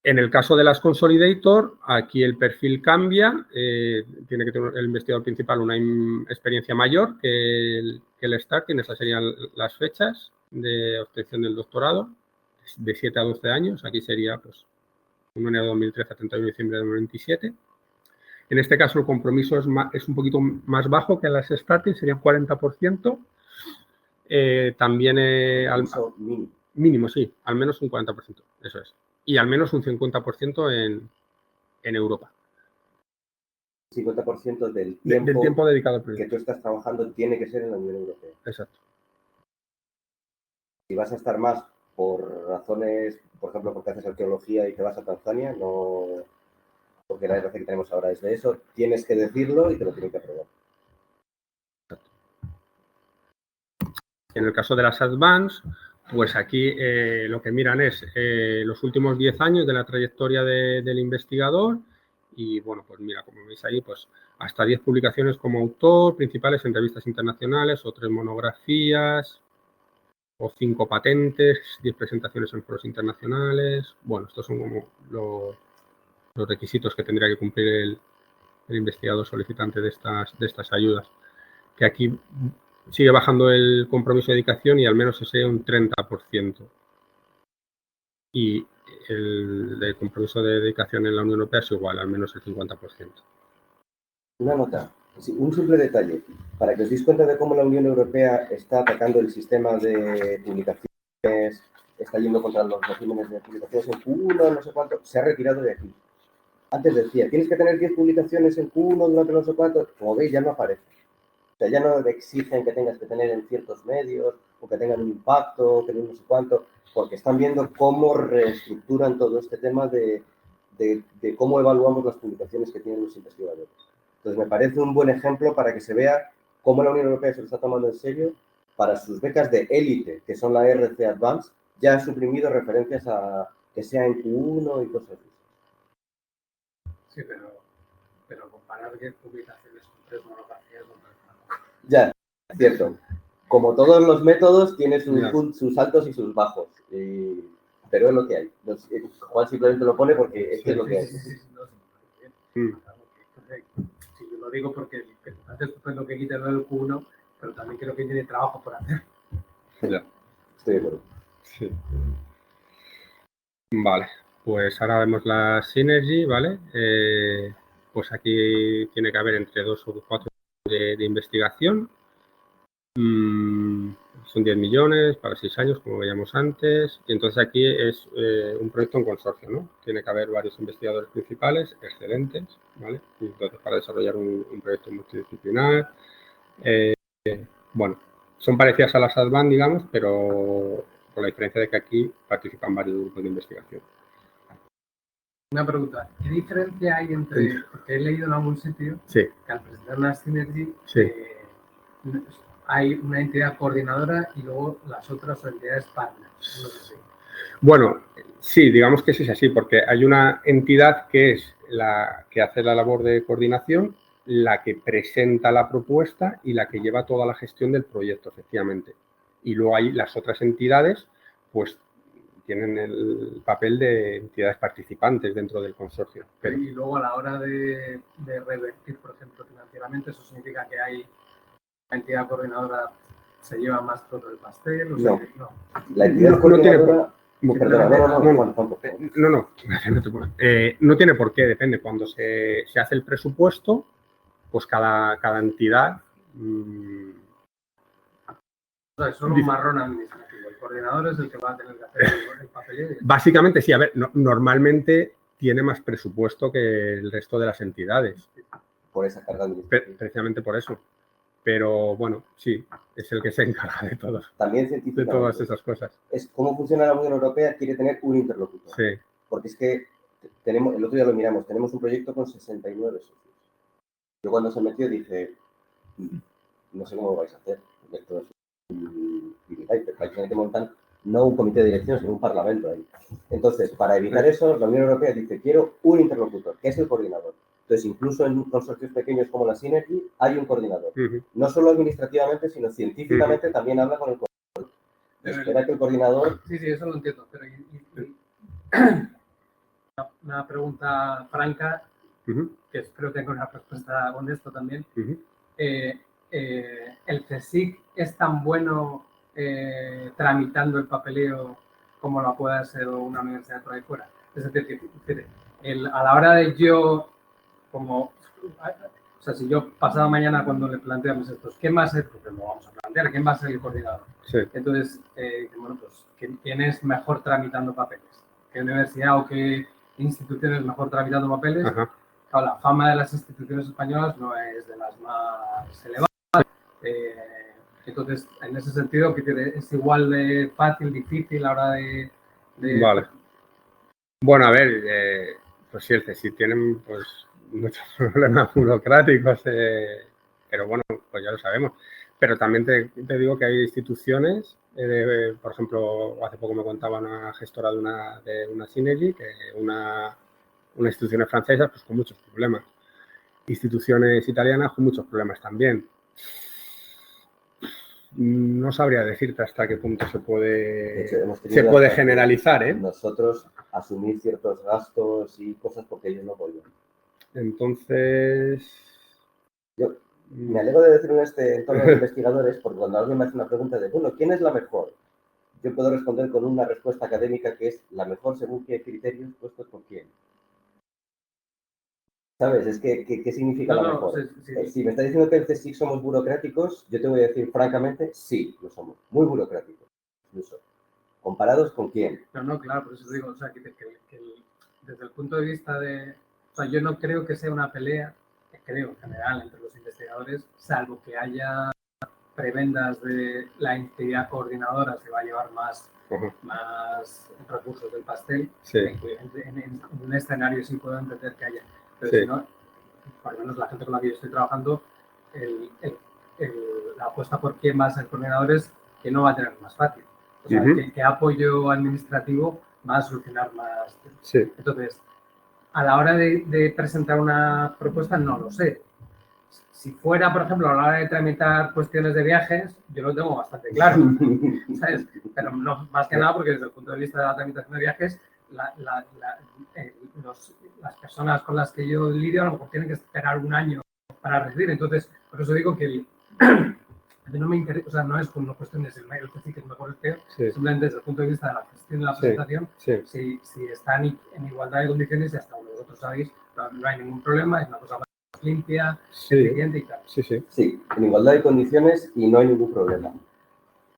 En el caso de las Consolidator, aquí el perfil cambia, tiene que tener el investigador principal una experiencia mayor que el Starting, esas serían las fechas de obtención del doctorado, de 7 a 12 años, aquí sería pues 1 de enero de 2013 a 31 de diciembre de 2027. En este caso el compromiso es un poquito más bajo que en las Starting, sería un 40%, también mínimo, sí, al menos un 40%, eso es. Y al menos un 50% en Europa. 50% del tiempo dedicado al proyecto que tú estás trabajando tiene que ser en la Unión Europea. Exacto. Si vas a estar más por razones, por ejemplo, porque haces arqueología y te vas a Tanzania, no, porque la RC que tenemos ahora es de eso, tienes que decirlo y te lo tienen que aprobar. Exacto. En el caso de las Advanced, pues aquí lo que miran es los últimos 10 años de la trayectoria del investigador y, bueno, pues mira, como veis ahí, pues hasta 10 publicaciones como autor, principales en revistas internacionales, o 3 monografías, o 5 patentes, 10 presentaciones en foros internacionales. Bueno, estos son como los requisitos que tendría que cumplir el investigador solicitante de estas ayudas, que aquí sigue bajando el compromiso de dedicación y al menos ese un 30%. Y el compromiso de dedicación en la Unión Europea es igual, al menos el 50%. Una nota, un simple detalle, para que os deis cuenta de cómo la Unión Europea está atacando el sistema de publicaciones, está yendo contra los regímenes de publicaciones en Q1, no sé cuánto, se ha retirado de aquí. Antes decía, tienes que tener 10 publicaciones en Q1 durante no sé cuánto, como veis ya no aparece. O sea, ya no exigen que tengas que tener en ciertos medios o que tengan un impacto, que no sé cuánto, porque están viendo cómo reestructuran todo este tema de cómo evaluamos las publicaciones que tienen los investigadores. Entonces, me parece un buen ejemplo para que se vea cómo la Unión Europea se lo está tomando en serio para sus becas de élite, que son la RC Advanced, ya ha suprimido referencias a que sea en Q1 y cosas así. Sí, pero comparar 10 publicaciones con 3 monografías no es nada. Ya, cierto. Como todos los métodos, tiene sus altos y sus bajos. Pero es lo que hay. Juan simplemente lo pone porque es lo que hay. Si yo lo digo porque me parece estupendo que quite lo del Q1, pero también creo que tiene trabajo por hacer. Ya, estoy de acuerdo. Sí. Vale, pues ahora vemos la Synergy, ¿vale? Pues aquí tiene que haber entre 2 o 4 de investigación. Son 10 millones para 6 años, como veíamos antes. Y entonces aquí es un proyecto en consorcio, ¿no? Tiene que haber varios investigadores principales, excelentes, ¿vale? Y entonces para desarrollar un proyecto multidisciplinar. Bueno, son parecidas a las ADVAN, digamos, pero con la diferencia de que aquí participan varios grupos de investigación. Una pregunta, ¿qué diferencia hay entre, porque he leído en algún sitio que al presentar una Synergy hay una entidad coordinadora y luego las otras son entidades partners? No sé si. Bueno, sí, digamos que sí es así, porque hay una entidad que es la que hace la labor de coordinación, la que presenta la propuesta y la que lleva toda la gestión del proyecto, efectivamente. Y luego hay las otras entidades, pues tienen el papel de entidades participantes dentro del consorcio. Pero... Y luego a la hora de revertir, por ejemplo, financieramente, ¿eso significa que hay la entidad coordinadora se lleva más todo el pastel? O no. Sea, no. La entidad coordinadora... No tiene por qué, depende. Cuando se hace el presupuesto, pues cada entidad... O sea, es solo un marrón administrativo. El coordinador es el que va a tener que hacer el papeleo. Básicamente, sí. A ver, normalmente tiene más presupuesto que el resto de las entidades. Por esa carga administrativa. Precisamente por eso. Pero, bueno, sí, es el que se encarga de todo. También científicamente. De todas esas cosas. Es cómo funciona la Unión Europea, quiere tener un interlocutor. Sí. Porque es que tenemos, el otro día lo miramos, tenemos un proyecto con 69 socios. Yo cuando se metió dije, no sé cómo lo vais a hacer. Prácticamente montan no un comité de dirección, sino un parlamento ahí. Entonces, para evitar eso, la Unión Europea dice, quiero un interlocutor, que es el coordinador. Entonces, incluso en consorcios pequeños como la Synergy, hay un coordinador. No solo administrativamente, sino científicamente también habla con el coordinador. Espera que el coordinador... Sí, eso lo entiendo. Pero una pregunta franca, que espero que tenga una respuesta honesta también. ¿El CSIC es tan bueno tramitando el papeleo como lo pueda ser una universidad por ahí fuera? Es decir, a la hora de yo, o sea, si yo pasado mañana cuando le planteamos estos, ¿quién va a ser? Porque lo vamos a plantear, ¿quién va a ser el coordinador? Sí. Entonces, bueno, pues, ¿quién es mejor tramitando papeles? ¿Qué universidad o qué institución es mejor tramitando papeles? Ajá. Claro, la fama de las instituciones españolas no es de las más elevadas. Entonces, en ese sentido, es igual de fácil, difícil a la hora de... Vale. Bueno, a ver, pues sí, el CSIC tienen pues muchos problemas burocráticos, pero bueno, pues ya lo sabemos. Pero también te digo que hay instituciones, por ejemplo, hace poco me contaba una gestora de una Synergy, que una instituciones francesas pues con muchos problemas. Instituciones italianas con muchos problemas también. No sabría decirte hasta qué punto se puede generalizar, ¿eh? Nosotros asumir ciertos gastos y cosas porque ellos no podían. Entonces... Yo me alegro de decirlo en este entorno de investigadores porque cuando alguien me hace una pregunta de, bueno, ¿quién es la mejor? Yo puedo responder con una respuesta académica que es la mejor según qué criterios puestos por quién. ¿Sabes? Es que, ¿qué significa la mejor? Sí. Si me está diciendo que el CSIC somos burocráticos, yo te voy a decir francamente, sí, lo somos. Muy burocráticos, incluso. ¿Comparados con quién? No, claro, por eso digo, o sea, que desde el punto de vista de... O sea, yo no creo que sea una pelea, creo, en general, entre los investigadores, salvo que haya prebendas de la entidad coordinadora se va a llevar más recursos del pastel. Sí. En un escenario sí puedo entender que haya. Pero si no, por lo menos la gente con la que yo estoy trabajando, la apuesta por quién va a ser coordinador es que no va a tener más fácil. O sea, que apoyo administrativo va a solucionar más. Sí. Entonces, a la hora de presentar una propuesta, no lo sé. Si fuera, por ejemplo, a la hora de tramitar cuestiones de viajes, yo lo tengo bastante claro, ¿sabes? Pero no, más que nada porque desde el punto de vista de la tramitación de viajes, las personas con las que yo lidio a lo mejor tienen que esperar un año para recibir. Entonces, por eso digo que no me interesa, o sea, no es con una cuestión de si el CSIC es mejor que simplemente desde el punto de vista de la gestión de la presentación, si están en igualdad de condiciones y hasta donde vosotros sabéis, no hay ningún problema, es una cosa más limpia, eficiente y tal. Sí, en igualdad de condiciones y no hay ningún problema.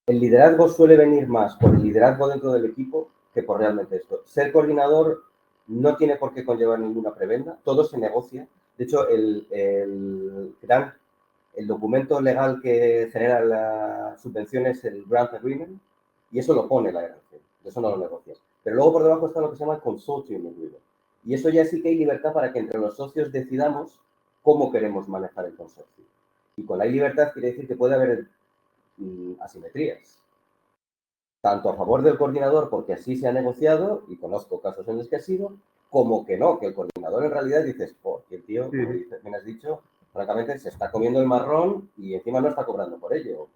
El liderazgo suele venir más por el liderazgo dentro del equipo que por realmente esto. Ser coordinador no tiene por qué conllevar ninguna prebenda, todo se negocia. De hecho, el documento legal que genera la subvención es el Grant Agreement y eso lo pone la RC, eso no lo negocias. Pero luego por debajo está lo que se llama el Consortium Agreement y eso ya sí que hay libertad para que entre los socios decidamos cómo queremos manejar el consorcio. Y con la libertad quiere decir que puede haber asimetrías, tanto a favor del coordinador porque así se ha negociado, y conozco casos en los que ha sido, como que no, que el coordinador en realidad dices, que el tío, como bien has dicho, francamente se está comiendo el marrón y encima no está cobrando por ello.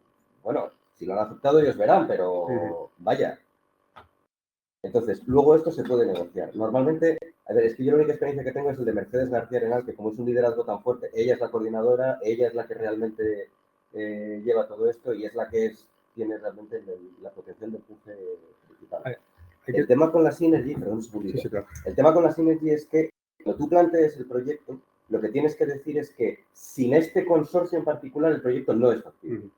Bueno, si lo han aceptado ellos verán, pero vaya. Entonces, luego esto se puede negociar. Normalmente, a ver, es que yo la única experiencia que tengo es el de Mercedes García Arenal, que como es un liderazgo tan fuerte, ella es la coordinadora, ella es la que realmente lleva todo esto y es la que tiene realmente la potencial de empuje principal. El tema con la Synergy, perdón un segundito, claro. El tema con la Synergy es que cuando tú plantees el proyecto, lo que tienes que decir es que sin este consorcio en particular el proyecto no es factible.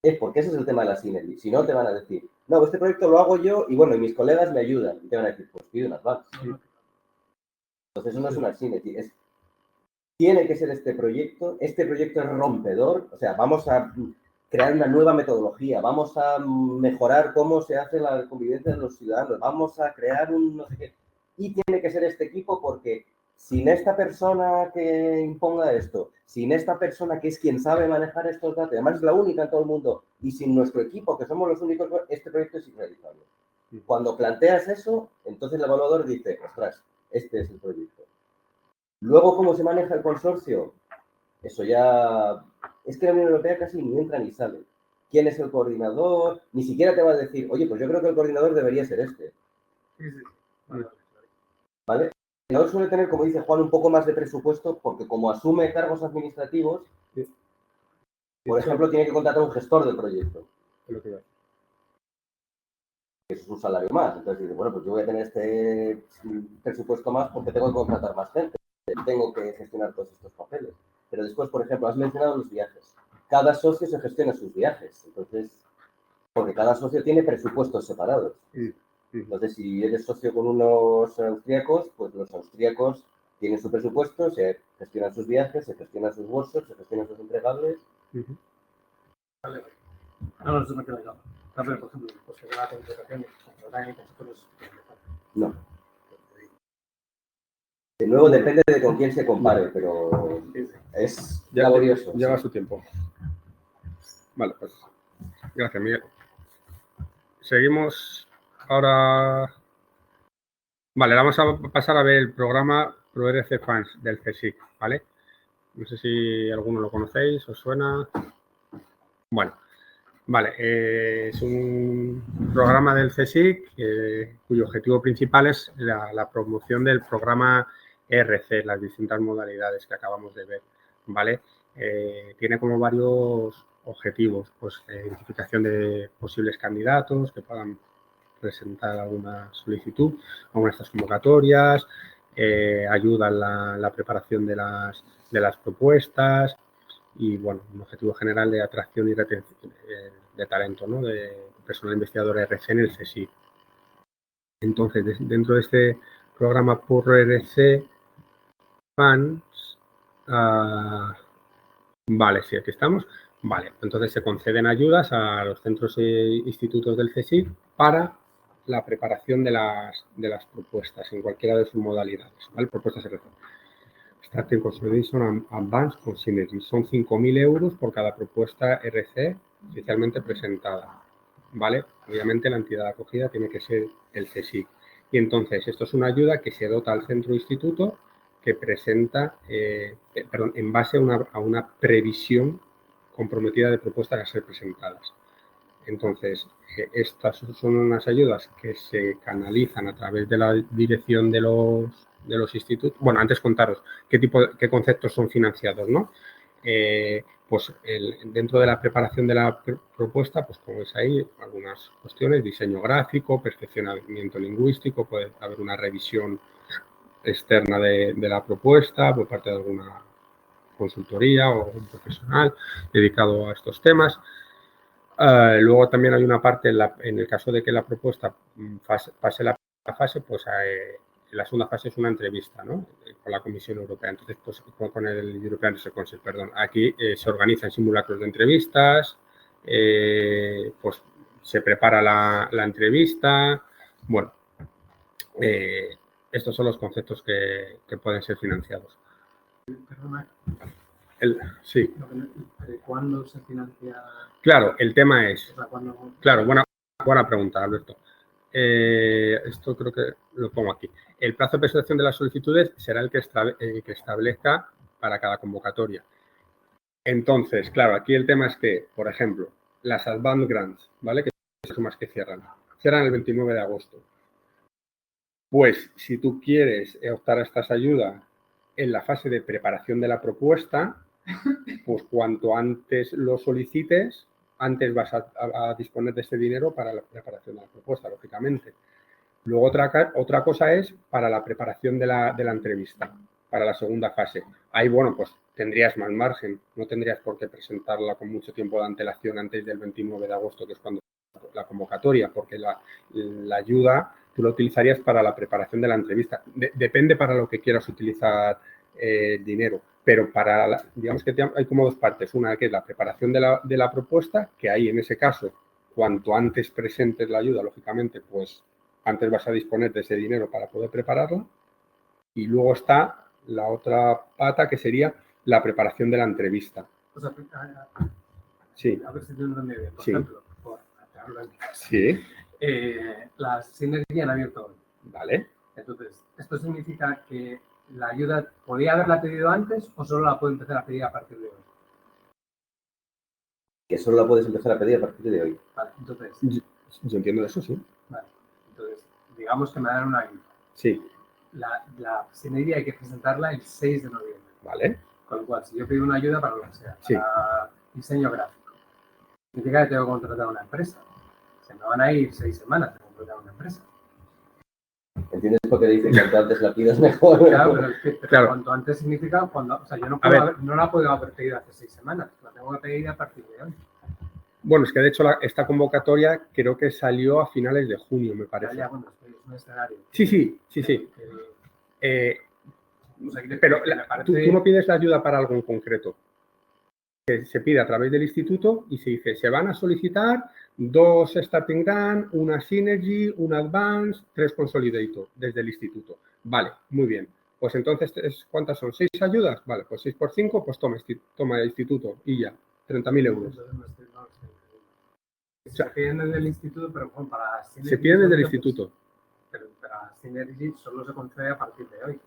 Es porque ese es el tema de la Synergy. Si no, te van a decir, no, este proyecto lo hago yo y bueno, y mis colegas me ayudan. Y te van a decir, pues pide unas más. Entonces eso no es una Synergy, tiene que ser este proyecto es rompedor, o sea, vamos a crear una nueva metodología, vamos a mejorar cómo se hace la convivencia de los ciudadanos, vamos a crear un no sé qué. Y tiene que ser este equipo porque sin esta persona que imponga esto, sin esta persona que es quien sabe manejar estos datos, además es la única en todo el mundo, y sin nuestro equipo, que somos los únicos, este proyecto es irrealizable. Cuando planteas eso, entonces el evaluador dice, ostras, este es el proyecto. Luego, ¿cómo se maneja el consorcio? Eso ya... Es que la Unión Europea casi ni entra ni sale. ¿Quién es el coordinador? Ni siquiera te va a decir, oye, pues yo creo que el coordinador debería ser este. ¿Vale? El coordinador suele tener, como dice Juan, un poco más de presupuesto porque como asume cargos administrativos, por ejemplo, tiene que contratar un gestor del proyecto. Es un salario más. Entonces dice, bueno, pues yo voy a tener este presupuesto más porque tengo que contratar más gente. Tengo que gestionar todos estos papeles. Pero después, por ejemplo, has mencionado los viajes. Cada socio se gestiona sus viajes. Entonces, porque cada socio tiene presupuestos separados. Entonces, si eres socio con unos austríacos, pues los austríacos tienen su presupuesto, se gestionan sus viajes, se gestionan sus bolsos, se gestionan sus entregables. Vale. No, eso me queda claro. Por ejemplo, pues que la contratación no. De nuevo, depende de con quién se compare, pero es laborioso. Lleva su tiempo. Vale, pues gracias, Miguel. Seguimos ahora. Vale, vamos a pasar a ver el programa ProRC Fans del CSIC, ¿vale? No sé si alguno lo conocéis, os suena. Bueno, vale, es un programa del CSIC cuyo objetivo principal es la promoción del programa ERC, las distintas modalidades que acabamos de ver, ¿vale? Tiene como varios objetivos, pues identificación de posibles candidatos que puedan presentar alguna solicitud a estas convocatorias, ayuda en la preparación de las propuestas y, bueno, un objetivo general de atracción y retención de talento, ¿no? De personal investigador RC en el CSIC. Entonces, dentro de este programa ProRC Fans, vale, sí, aquí estamos. Vale, entonces se conceden ayudas a los centros e institutos del CSIC para la preparación de las propuestas en cualquiera de sus modalidades, ¿vale? Propuestas RC. Starting Consolidation Advanced con Synergy. Son 5.000 euros por cada propuesta RC oficialmente presentada, ¿vale? Obviamente la entidad de acogida tiene que ser el CSIC. Y entonces esto es una ayuda que se dota al centro o instituto que presenta, en base a una previsión comprometida de propuestas a ser presentadas. Entonces, estas son unas ayudas que se canalizan a través de la dirección de los los institutos. Bueno, antes contaros qué conceptos son financiados, ¿no? Pues dentro de la preparación de la propuesta, pues como veis ahí, algunas cuestiones, diseño gráfico, perfeccionamiento lingüístico, puede haber una revisión externa de la propuesta por parte de alguna consultoría o un profesional dedicado a estos temas. Luego también hay una parte, en el caso de que la propuesta pase la fase, pues la segunda fase es una entrevista, ¿no? Con la Comisión Europea. Entonces, pues con el European Research Council, perdón. Aquí se organizan simulacros de entrevistas, pues se prepara la entrevista. Bueno, estos son los conceptos que pueden ser financiados. Perdona. Sí. ¿De cuándo se financia? Claro, el tema es... O sea, ¿cuándo? Claro, buena pregunta, Alberto. Esto creo que lo pongo aquí. El plazo de presentación de las solicitudes será el que establezca para cada convocatoria. Entonces, claro, aquí el tema es que, por ejemplo, las Advanced Grants, ¿vale? Que son sumas que cierran el 29 de agosto. Pues, si tú quieres optar a estas ayudas en la fase de preparación de la propuesta, pues cuanto antes lo solicites, antes vas a disponer de ese dinero para la preparación de la propuesta, lógicamente. Luego otra cosa es para la preparación de la entrevista, para la segunda fase. Ahí, bueno, pues tendrías más margen, no tendrías por qué presentarla con mucho tiempo de antelación antes del 29 de agosto, que es cuando la convocatoria, porque la ayuda tú la utilizarías para la preparación de la entrevista. Depende para lo que quieras utilizar dinero, pero digamos que hay como dos partes. Una que es la preparación de la propuesta, que ahí en ese caso, cuanto antes presentes la ayuda, lógicamente, pues antes vas a disponer de ese dinero para poder prepararla. Y luego está la otra pata, que sería la preparación de la entrevista. O sea, sí. A ver si te entiendo bien. Por sí. ejemplo, te hablo en casa. Sí. La sinergia en abierto hoy. Vale. Entonces, ¿esto significa que la ayuda podía haberla pedido antes o solo la puedo empezar a pedir a partir de hoy? Que solo la puedes empezar a pedir a partir de hoy. Vale, entonces... Yo entiendo eso, sí. Vale, entonces, digamos que me dan una ayuda. Sí. La sinergia hay que presentarla el 6 de noviembre. Vale. Con lo cual, si yo pido una ayuda para lo que sea, sí. para diseño gráfico, significa que tengo que contratar a una empresa. Se me van a ir 6 semanas de contratar a una empresa. ¿Entiendes por qué dice que cuanto antes la pidas mejor? Claro, pero cuanto antes significa cuando... O sea, yo no la puedo haber pedido hace 6 semanas. La tengo que pedir a partir de hoy. Bueno, es que de hecho esta convocatoria creo que salió a finales de junio, me parece. Ya, bueno, es un escenario. Sí. Pero tú no pides la ayuda para algo en concreto. Que se pide a través del instituto y se dice, se van a solicitar 2 Starting Grant, una Synergy, una Advance, 3 Consolidator desde el instituto. Vale, muy bien. Pues entonces, ¿cuántas son? ¿6 ayudas? Vale, pues 6 por 5, pues toma el instituto y ya, 30.000 euros. Se piden desde el instituto, pero bueno, para Synergy... Se piden desde el instituto. Pero para Synergy solo se concede a partir de hoy.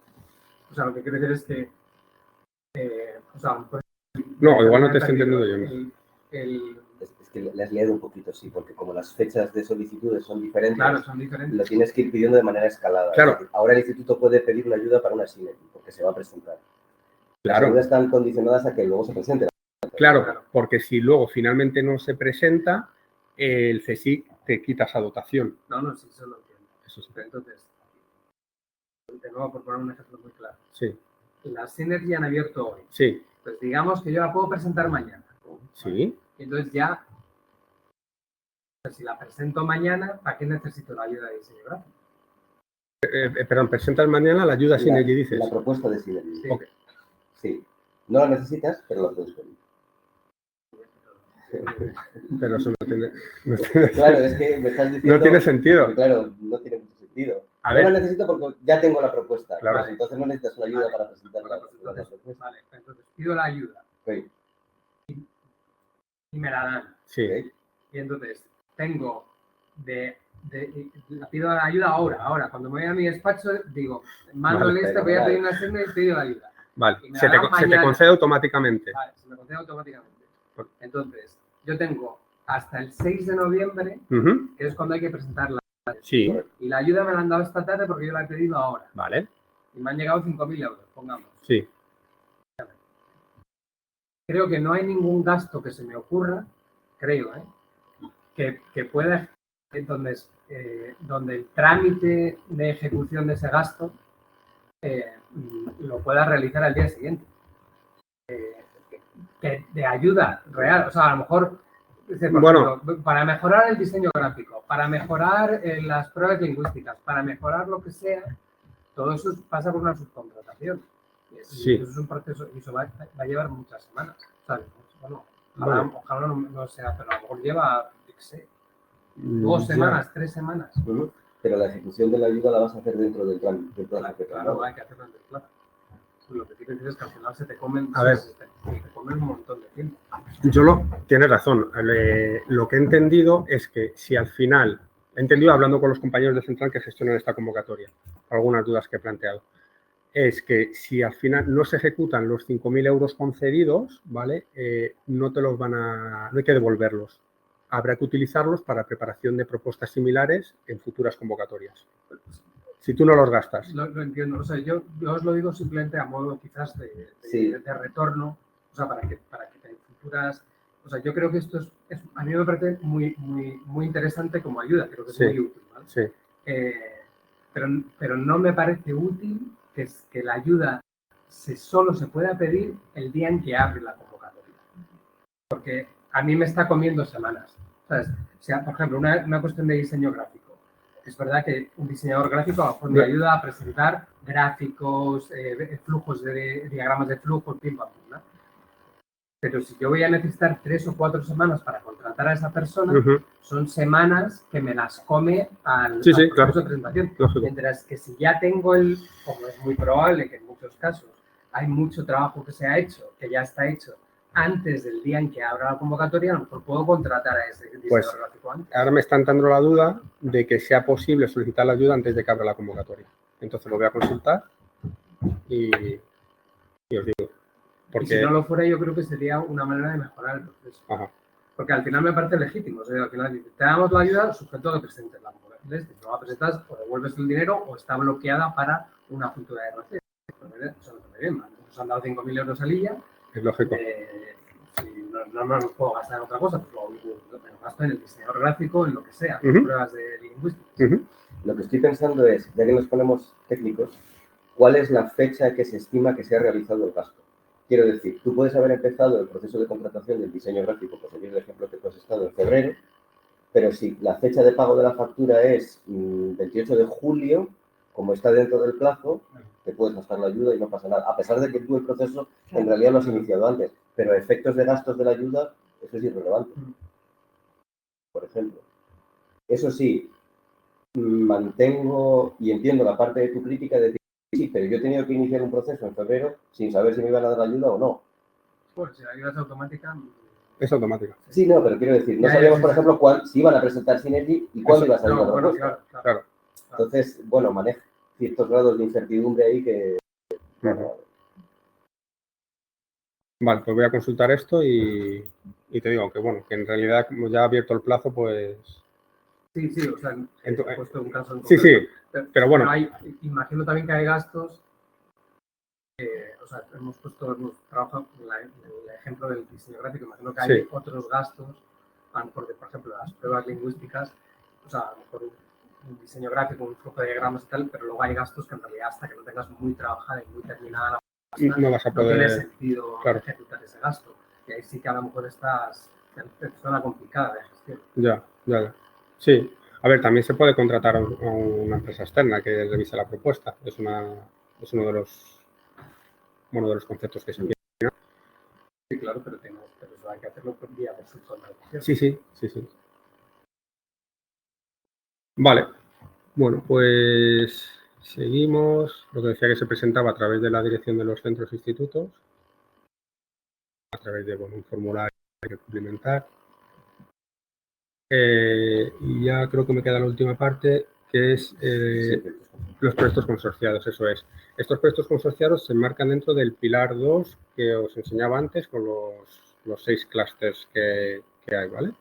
O sea, lo que quiero decir es que... no, igual no te estoy entendiendo yo. Es que le has liado un poquito, sí, porque como las fechas de solicitudes son diferentes, claro, son diferentes, lo tienes que ir pidiendo de manera escalada. Claro. Es decir, ahora el instituto puede pedir una ayuda para una Synergy, porque se va a presentar. Claro. Las ayudas están condicionadas a que luego se presente. Claro, porque si luego finalmente no se presenta, el CSIC te quita esa dotación. No, sí, eso lo entiendo. Eso sí. Pero entonces, de nuevo, por poner un ejemplo muy claro. Sí. La Synergy han abierto hoy. Sí. Pues digamos que yo la puedo presentar mañana. Sí. Y entonces ya, si la presento mañana, ¿para qué necesito la ayuda de diseño gráfico? Perdón, presentas mañana la ayuda Synergy, dices. La propuesta de Synergy. Sí. Okay. Sí. No la necesitas, pero la puedes pedir. Pero eso no tiene... Claro, es que me estás diciendo... No tiene sentido. Claro, no tiene mucho sentido. A ver. No la necesito porque ya tengo la propuesta. Claro. Pues entonces no necesitas una ayuda para presentar la propuesta. Vale, entonces pido la ayuda. Sí. Y me la dan. Sí. Y entonces tengo la pido la ayuda ahora. Cuando me voy a mi despacho, digo, mando el voy a pedir una serie y pido la ayuda. Vale, se te concede automáticamente. Vale, se me concede automáticamente. Entonces, yo tengo hasta el 6 de noviembre, que es cuando hay que presentarla. Sí. Y la ayuda me la han dado esta tarde porque yo la he pedido ahora. Vale. y me han llegado 5.000 euros, pongamos. Sí. Creo que no hay ningún gasto que se me ocurra, creo, que pueda, donde el trámite de ejecución de ese gasto lo pueda realizar al día siguiente. De ayuda real, o sea, a lo mejor, ejemplo, para mejorar el diseño gráfico, para mejorar las pruebas lingüísticas, para mejorar lo que sea, todo eso pasa por una subcontratación. Sí. Eso es un proceso y eso va a llevar muchas semanas, ¿sabes? Bueno, ojalá no sea, pero a lo mejor lleva, yo qué sé, 2 semanas, 3 semanas. Pero la ejecución de la ayuda la vas a hacer dentro del plazo. Claro, hay que hacerlo dentro del plazo. Lo que quiero decir es que al final se te comen un montón de tiempo. Tienes razón. Lo que he entendido es que si al final, he entendido hablando con los compañeros de Central que gestionan esta convocatoria, algunas dudas que he planteado, es que si al final no se ejecutan los 5.000 euros concedidos, ¿vale? No hay que devolverlos. Habrá que utilizarlos para preparación de propuestas similares en futuras convocatorias. Si tú no los gastas. Lo entiendo. O sea, yo os lo digo simplemente a modo quizás de retorno, o sea, para que en futuras... O sea, yo creo que esto a mí me parece muy interesante como ayuda, creo que es muy útil, ¿vale? Sí. Pero no me parece útil que la ayuda solo se pueda pedir el día en que abre la convocatoria. Porque a mí me está comiendo semanas, ¿sabes? O sea, por ejemplo, una cuestión de diseño gráfico. Es verdad que un diseñador gráfico a lo mejor me ayuda a presentar gráficos, flujos de diagramas de flujo, pim, pam, ¿no? Pero si yo voy a necesitar 3 o 4 semanas para contratar a esa persona, son semanas que me las come al proceso de presentación. Mientras que si ya tengo como es muy probable que en muchos casos hay mucho trabajo que se ha hecho, que ya está hecho, antes del día en que abra la convocatoria, a lo mejor puedo contratar a ese diseñador gráfico antes. Ahora me está entrando la duda de que sea posible solicitar la ayuda antes de que abra la convocatoria. Entonces lo voy a consultar y os digo. Porque... Y si no lo fuera, yo creo que sería una manera de mejorar el proceso. Ajá. Porque al final me parece legítimo. O sea, al final te damos la ayuda sujeto a que presentes la convocatoria. Si no la presentas, o devuelves el dinero o está bloqueada para una futura RC. O sea, no me bien. Nos han dado 5.000 euros a Lilla. Es lógico. Si no me los puedo gastar en otra cosa, pues me lo gasto en el diseñador gráfico, en lo que sea, en pruebas de lingüística. Lo que estoy pensando es, ya que nos ponemos técnicos, ¿cuál es la fecha que se estima que se ha realizado el gasto? Quiero decir, tú puedes haber empezado el proceso de contratación del diseño gráfico, por seguir el ejemplo que tú has estado en febrero, pero si la fecha de pago de la factura es 28 de julio, como está dentro del plazo, te puedes gastar la ayuda y no pasa nada. A pesar de que tú el proceso en realidad lo has iniciado antes, pero efectos de gastos de la ayuda, eso es irrelevante. Por ejemplo. Eso sí, mantengo y entiendo la parte de tu crítica de decir, sí, pero yo he tenido que iniciar un proceso en febrero sin saber si me iban a dar ayuda o no. Pues si la ayuda es automática... Es automática. Sí, no, pero quiero decir, no sabíamos, por ejemplo, si iban a presentar Synergy y cuándo iba a salir la propuesta. Claro. Entonces, bueno, maneja ciertos grados de incertidumbre ahí que... Vale, pues voy a consultar esto y te digo que, bueno, que en realidad, como ya ha abierto el plazo, pues... Sí, o sea, he puesto un caso en concreto. Sí, pero bueno. Imagino también que hay gastos, o sea, hemos trabajado en el ejemplo del diseño gráfico, imagino que hay otros gastos, por ejemplo, las pruebas lingüísticas, o sea, a lo mejor un diseño gráfico, un flujo de diagramas y tal, pero luego hay gastos que en realidad hasta que no tengas muy trabajada y muy terminada la propuesta, no vas a poder... No tiene sentido ejecutar ese gasto. Y ahí sí que a lo mejor estás en zona complicada de gestión. Ya. Sí, a ver, también se puede contratar a una empresa externa que revise la propuesta. Es uno de los conceptos que se empieza. Sí, claro, pero eso hay que hacerlo por vía de subcontratación. Sí. Vale, bueno, pues seguimos. Lo que decía que se presentaba a través de la dirección de los centros e institutos, a través de un formulario que hay que cumplimentar. Y ya creo que me queda la última parte, que es los proyectos consorciados, eso es. Estos proyectos consorciados se enmarcan dentro del pilar 2 que os enseñaba antes con los 6 clústeres que hay, ¿vale?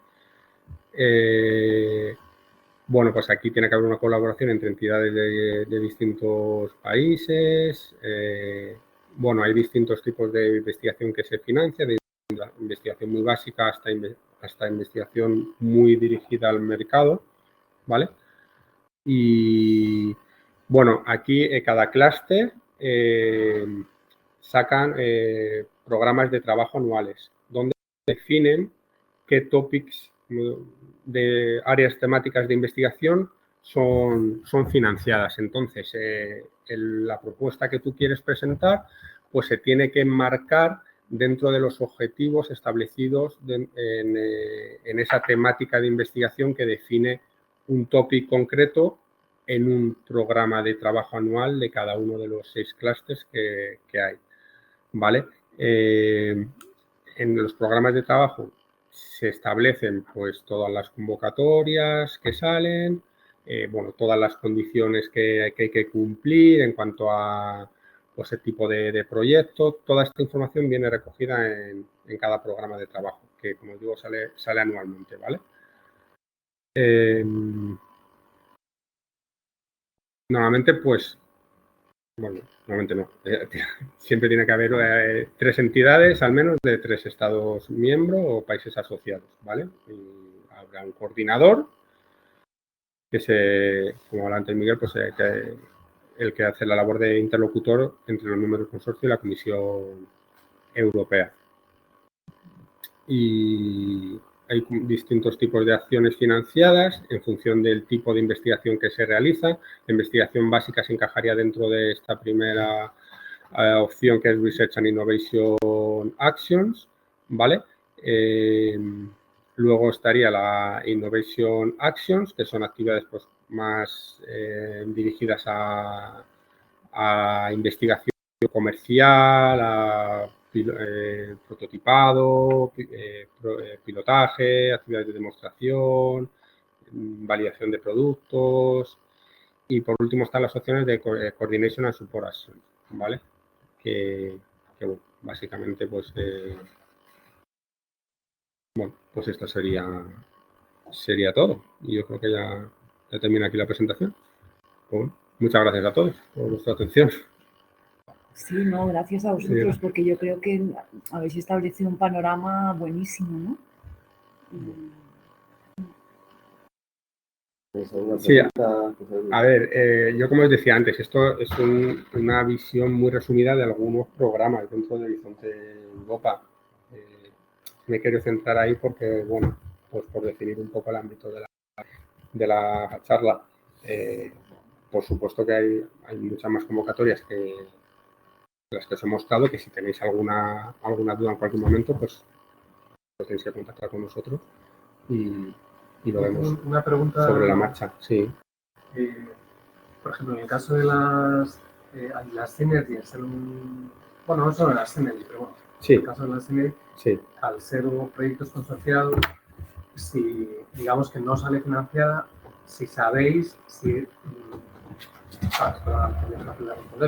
Bueno, pues aquí tiene que haber una colaboración entre entidades de distintos países. Bueno, hay distintos tipos de investigación que se financia, de investigación muy básica hasta investigación muy dirigida al mercado, ¿vale? Y, bueno, aquí cada clúster sacan programas de trabajo anuales, donde definen qué topics de áreas temáticas de investigación son financiadas. Entonces, la propuesta que tú quieres presentar, pues se tiene que enmarcar dentro de los objetivos establecidos en esa temática de investigación que define un topic concreto en un programa de trabajo anual de cada uno de los 6 clústeres que hay, ¿vale? En los programas de trabajo se establecen pues todas las convocatorias que salen, bueno, todas las condiciones que hay que cumplir en cuanto a pues, el tipo de proyecto. Toda esta información viene recogida en cada programa de trabajo, que como digo sale anualmente, ¿vale? Normalmente, pues, bueno, normalmente no. Siempre tiene que haber 3 entidades, al menos, de 3 estados miembros o países asociados, ¿vale? Y habrá un coordinador, que como hablaba antes Miguel, pues el que hace la labor de interlocutor entre los miembros del consorcio y la Comisión Europea. Y hay distintos tipos de acciones financiadas en función del tipo de investigación que se realiza. La investigación básica se encajaría dentro de esta primera opción, que es Research and Innovation Actions, ¿vale? Luego estaría la Innovation Actions, que son actividades pues, más dirigidas a investigación comercial, a prototipado, pilotaje, actividades de demostración, validación de productos y por último están las opciones de Coordination and Support Action, ¿vale? Que bueno, básicamente pues bueno, pues esto sería todo y yo creo que ya termina aquí la presentación. Bueno, muchas gracias a todos por vuestra atención. Sí, no, gracias a vosotros, porque yo creo que habéis establecido un panorama buenísimo, ¿no? Sí, a ver, yo como os decía antes, esto es una visión muy resumida de algunos programas dentro de Horizonte Europa. Me quiero centrar ahí porque, bueno, pues por definir un poco el ámbito de la charla. Por supuesto que hay muchas más convocatorias que las que os he mostrado, que si tenéis alguna duda en cualquier momento, pues tenéis que contactar con nosotros y lo vemos una pregunta sobre la marcha. Sí. Por ejemplo, en el caso de las synergies, bueno, no solo las synergies, pero bueno, sí. En el caso de las synergies, sí. Al ser proyectos consorciados, si digamos que no sale financiada, si sabéis si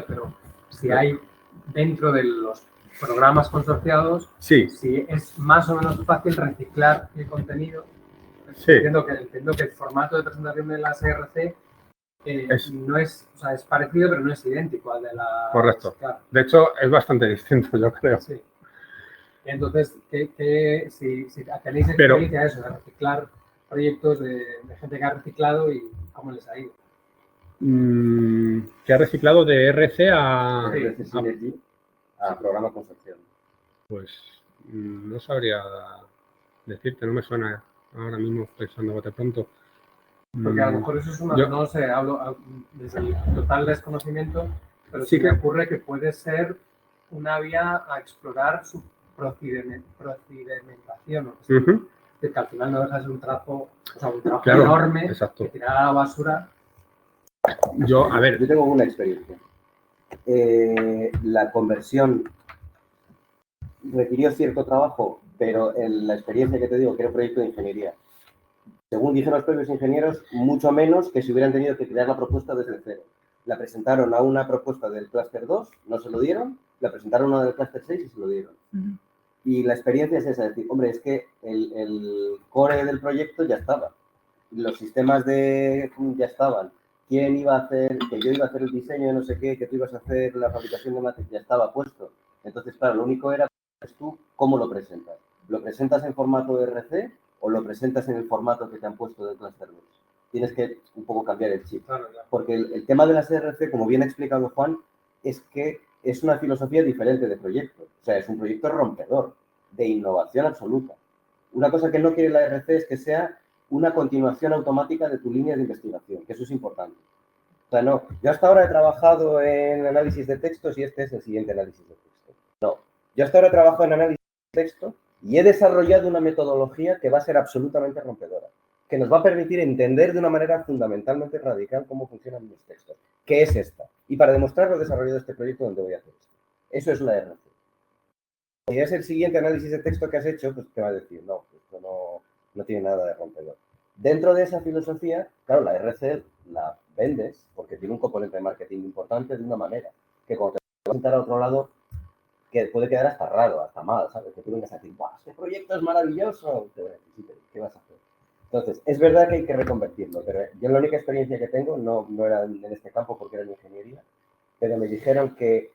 pero si hay dentro de los programas consorciados, sí. si es más o menos fácil reciclar el contenido. Sí. Entiendo que el formato de presentación de la SRC no es, o sea, es parecido, pero no es idéntico al de la... Correcto. Claro. De hecho, es bastante distinto, yo creo. Sí. Entonces, si tenéis experiencia de eso, de reciclar proyectos de gente que ha reciclado y cómo les ha ido. ¿Que ha reciclado de RC a programa consorciado? Pues no sabría decirte, no me suena ahora mismo pensando de pronto. Porque a lo mejor eso es no sé, hablo desde el total desconocimiento, pero sí que me ocurre que puede ser una vía a explorar su procedimentación. ¿No? Que al final no deja de ser un trabajo claro, enorme, exacto. Que tirar a la basura. Yo tengo una experiencia. La conversión requirió cierto trabajo, pero en la experiencia que te digo, que era un proyecto de ingeniería, según dijeron los propios ingenieros, mucho menos que si hubieran tenido que crear la propuesta desde cero. La presentaron a una propuesta del clúster 2, no se lo dieron, la presentaron a una del clúster 6 y se lo dieron. Y la experiencia es esa, es decir, hombre, es que el core del proyecto ya estaba. los sistemas ya estaban. ¿Quién iba a hacer? Que yo iba a hacer el diseño de no sé qué, que tú ibas a hacer la fabricación de materiales, ya estaba puesto. Entonces, claro, lo único era tú cómo lo presentas. ¿Lo presentas en formato RC o lo presentas en el formato que te han puesto de Clusterbox? Tienes que un poco cambiar el chip. Porque el tema de las RC, como bien ha explicado Juan, es que es una filosofía diferente de proyecto. O sea, es un proyecto rompedor, de innovación absoluta. Una cosa que no quiere la RC es que sea una continuación automática de tu línea de investigación, que eso es importante. O sea, no, yo hasta ahora he trabajado en análisis de textos y este es el siguiente análisis de texto. No, yo hasta ahora he trabajado en análisis de texto y he desarrollado una metodología que va a ser absolutamente rompedora, que nos va a permitir entender de una manera fundamentalmente radical cómo funcionan los textos, que es esta. Y para demostrarlo he desarrollado este proyecto donde voy a hacer esto. Eso es la RC. Si es el siguiente análisis de texto que has hecho, pues te va a decir, no, esto no tiene nada de rompedor. Dentro de esa filosofía, claro, la RC la vendes porque tiene un componente de marketing importante de una manera, que cuando te vas a presentar a otro lado, que puede quedar hasta raro, hasta mal, ¿sabes? Que tú vengas a decir, ¡guau, este proyecto es maravilloso! ¿Qué vas a hacer? Entonces, es verdad que hay que reconvertirlo, pero yo la única experiencia que tengo, no era en este campo porque era en ingeniería, pero me dijeron que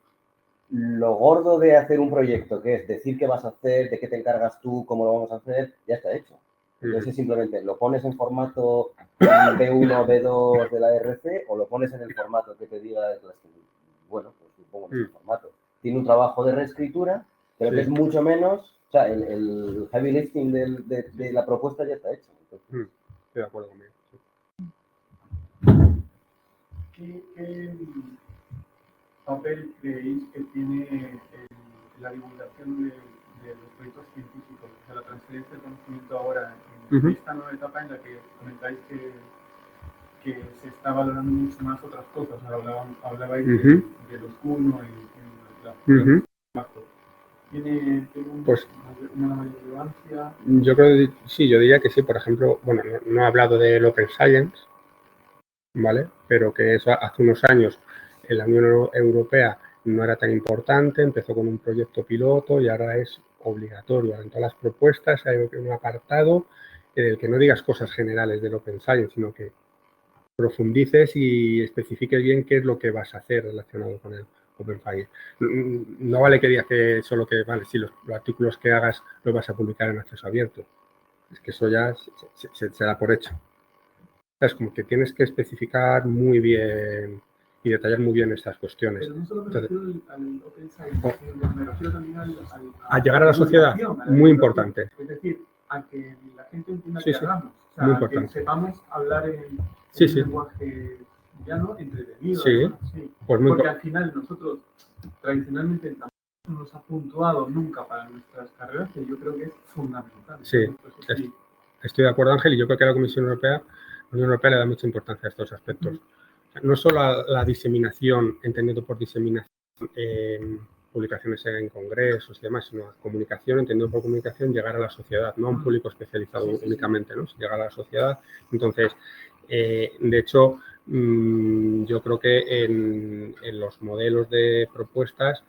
lo gordo de hacer un proyecto, que es decir qué vas a hacer, de qué te encargas tú, cómo lo vamos a hacer, ya está hecho. Entonces simplemente lo pones en formato B1, B2 de la RC o lo pones en el formato que te diga el Cluster. Bueno, pues lo pongo en ese formato. Tiene un trabajo de reescritura, pero que es mucho menos, o sea, el heavy lifting de la propuesta ya está hecho. Entonces, estoy de acuerdo conmigo. ¿Qué papel creéis que tiene la divulgación de los proyectos científicos, o sea, la transferencia de conocimiento ahora en esta nueva etapa en la que comentáis que se está valorando mucho más otras cosas? Hablabais de los cuno y la ¿Tiene una mayor relevancia? Yo creo que sí, yo diría que sí. Por ejemplo, bueno, no he hablado del Open Science, ¿vale? Pero que eso hace unos años en la Unión Europea no era tan importante, empezó con un proyecto piloto y ahora es obligatorio. En todas las propuestas hay un apartado en el que no digas cosas generales del Open Science, sino que profundices y especifiques bien qué es lo que vas a hacer relacionado con el Open Science. No vale que digas que solo que, vale, si los artículos que hagas los vas a publicar en acceso abierto. Es que eso ya se da por hecho. Es como que tienes que especificar muy bien y detallar muy bien estas cuestiones. Pero no solo me refiero al Open Science, me refiero también a llegar a la sociedad, muy importante. Es decir, a que la gente entienda que hagamos, o sea, a que sepamos hablar en un lenguaje llano, entretenido. Pues porque al final nosotros tradicionalmente tampoco nos ha puntuado nunca para nuestras carreras, que yo creo que es fundamental. Sí, estoy de acuerdo, Ángel, y yo creo que la Unión Europea le da mucha importancia a estos aspectos. No solo a la diseminación, entendiendo por diseminación publicaciones en congresos y demás, sino a comunicación, entendiendo por comunicación, llegar a la sociedad, no a un público especializado únicamente, ¿no? Llegar a la sociedad. Entonces, de hecho, yo creo que en los modelos de propuestas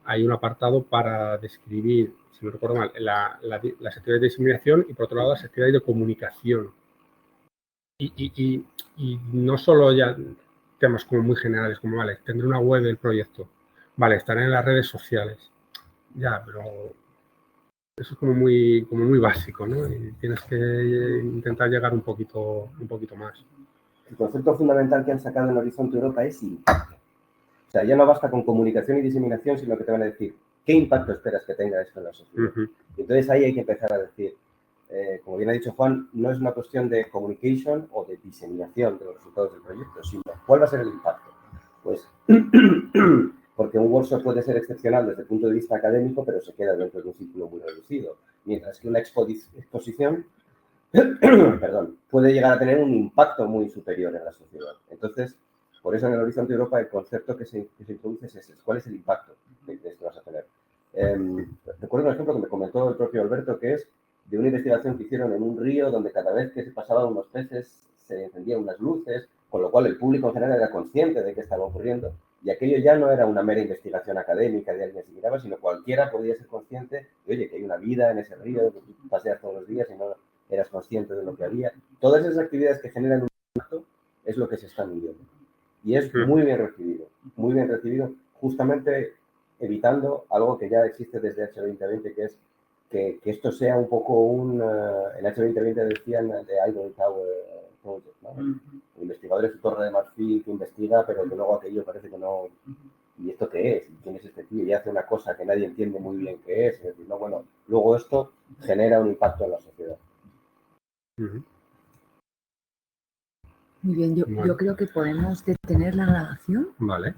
hay un apartado para describir, si no recuerdo mal, las actividades de diseminación y, por otro lado, las actividades de comunicación. Y no solo ya temas como muy generales, como, vale, tendré una web del proyecto, vale, estaré en las redes sociales, ya, pero eso es como muy básico, ¿no? Y tienes que intentar llegar un poquito más. El concepto fundamental que han sacado en Horizonte Europa es impacto. O sea, ya no basta con comunicación y diseminación, sino que te van a decir, ¿qué impacto esperas que tenga esto en la sociedad? Y entonces ahí hay que empezar a decir, como bien ha dicho Juan, no es una cuestión de communication o de diseminación de los resultados del proyecto, sino ¿cuál va a ser el impacto? Pues, porque un workshop puede ser excepcional desde el punto de vista académico, pero se queda dentro de un círculo muy reducido, mientras que una exposición puede llegar a tener un impacto muy superior en la sociedad. Entonces, por eso en el Horizonte Europa el concepto que se introduce es ese, ¿cuál es el impacto de esto que vas a tener? Recuerdo un ejemplo que me comentó el propio Alberto, que es de una investigación que hicieron en un río donde cada vez que se pasaban unos peces se encendían unas luces, con lo cual el público en general era consciente de qué estaba ocurriendo y aquello ya no era una mera investigación académica de alguien que se miraba, sino cualquiera podía ser consciente de, oye, que hay una vida en ese río, que tú paseas todos los días y no... eras consciente de lo que había. Todas esas actividades que generan un impacto es lo que se está midiendo. Y es muy bien recibido, justamente evitando algo que ya existe desde H2020, que es que esto sea un poco en H2020 decían de Ivory Tower Project, ¿no? Investigadores de Torre de Marfil que investiga, pero que luego aquello parece que no... ¿Y esto qué es? ¿Y quién es este tío? Y hace una cosa que nadie entiende muy bien qué es. Es decir, no, bueno, luego esto genera un impacto en la sociedad. Muy bien, yo creo que podemos detener la grabación. Vale.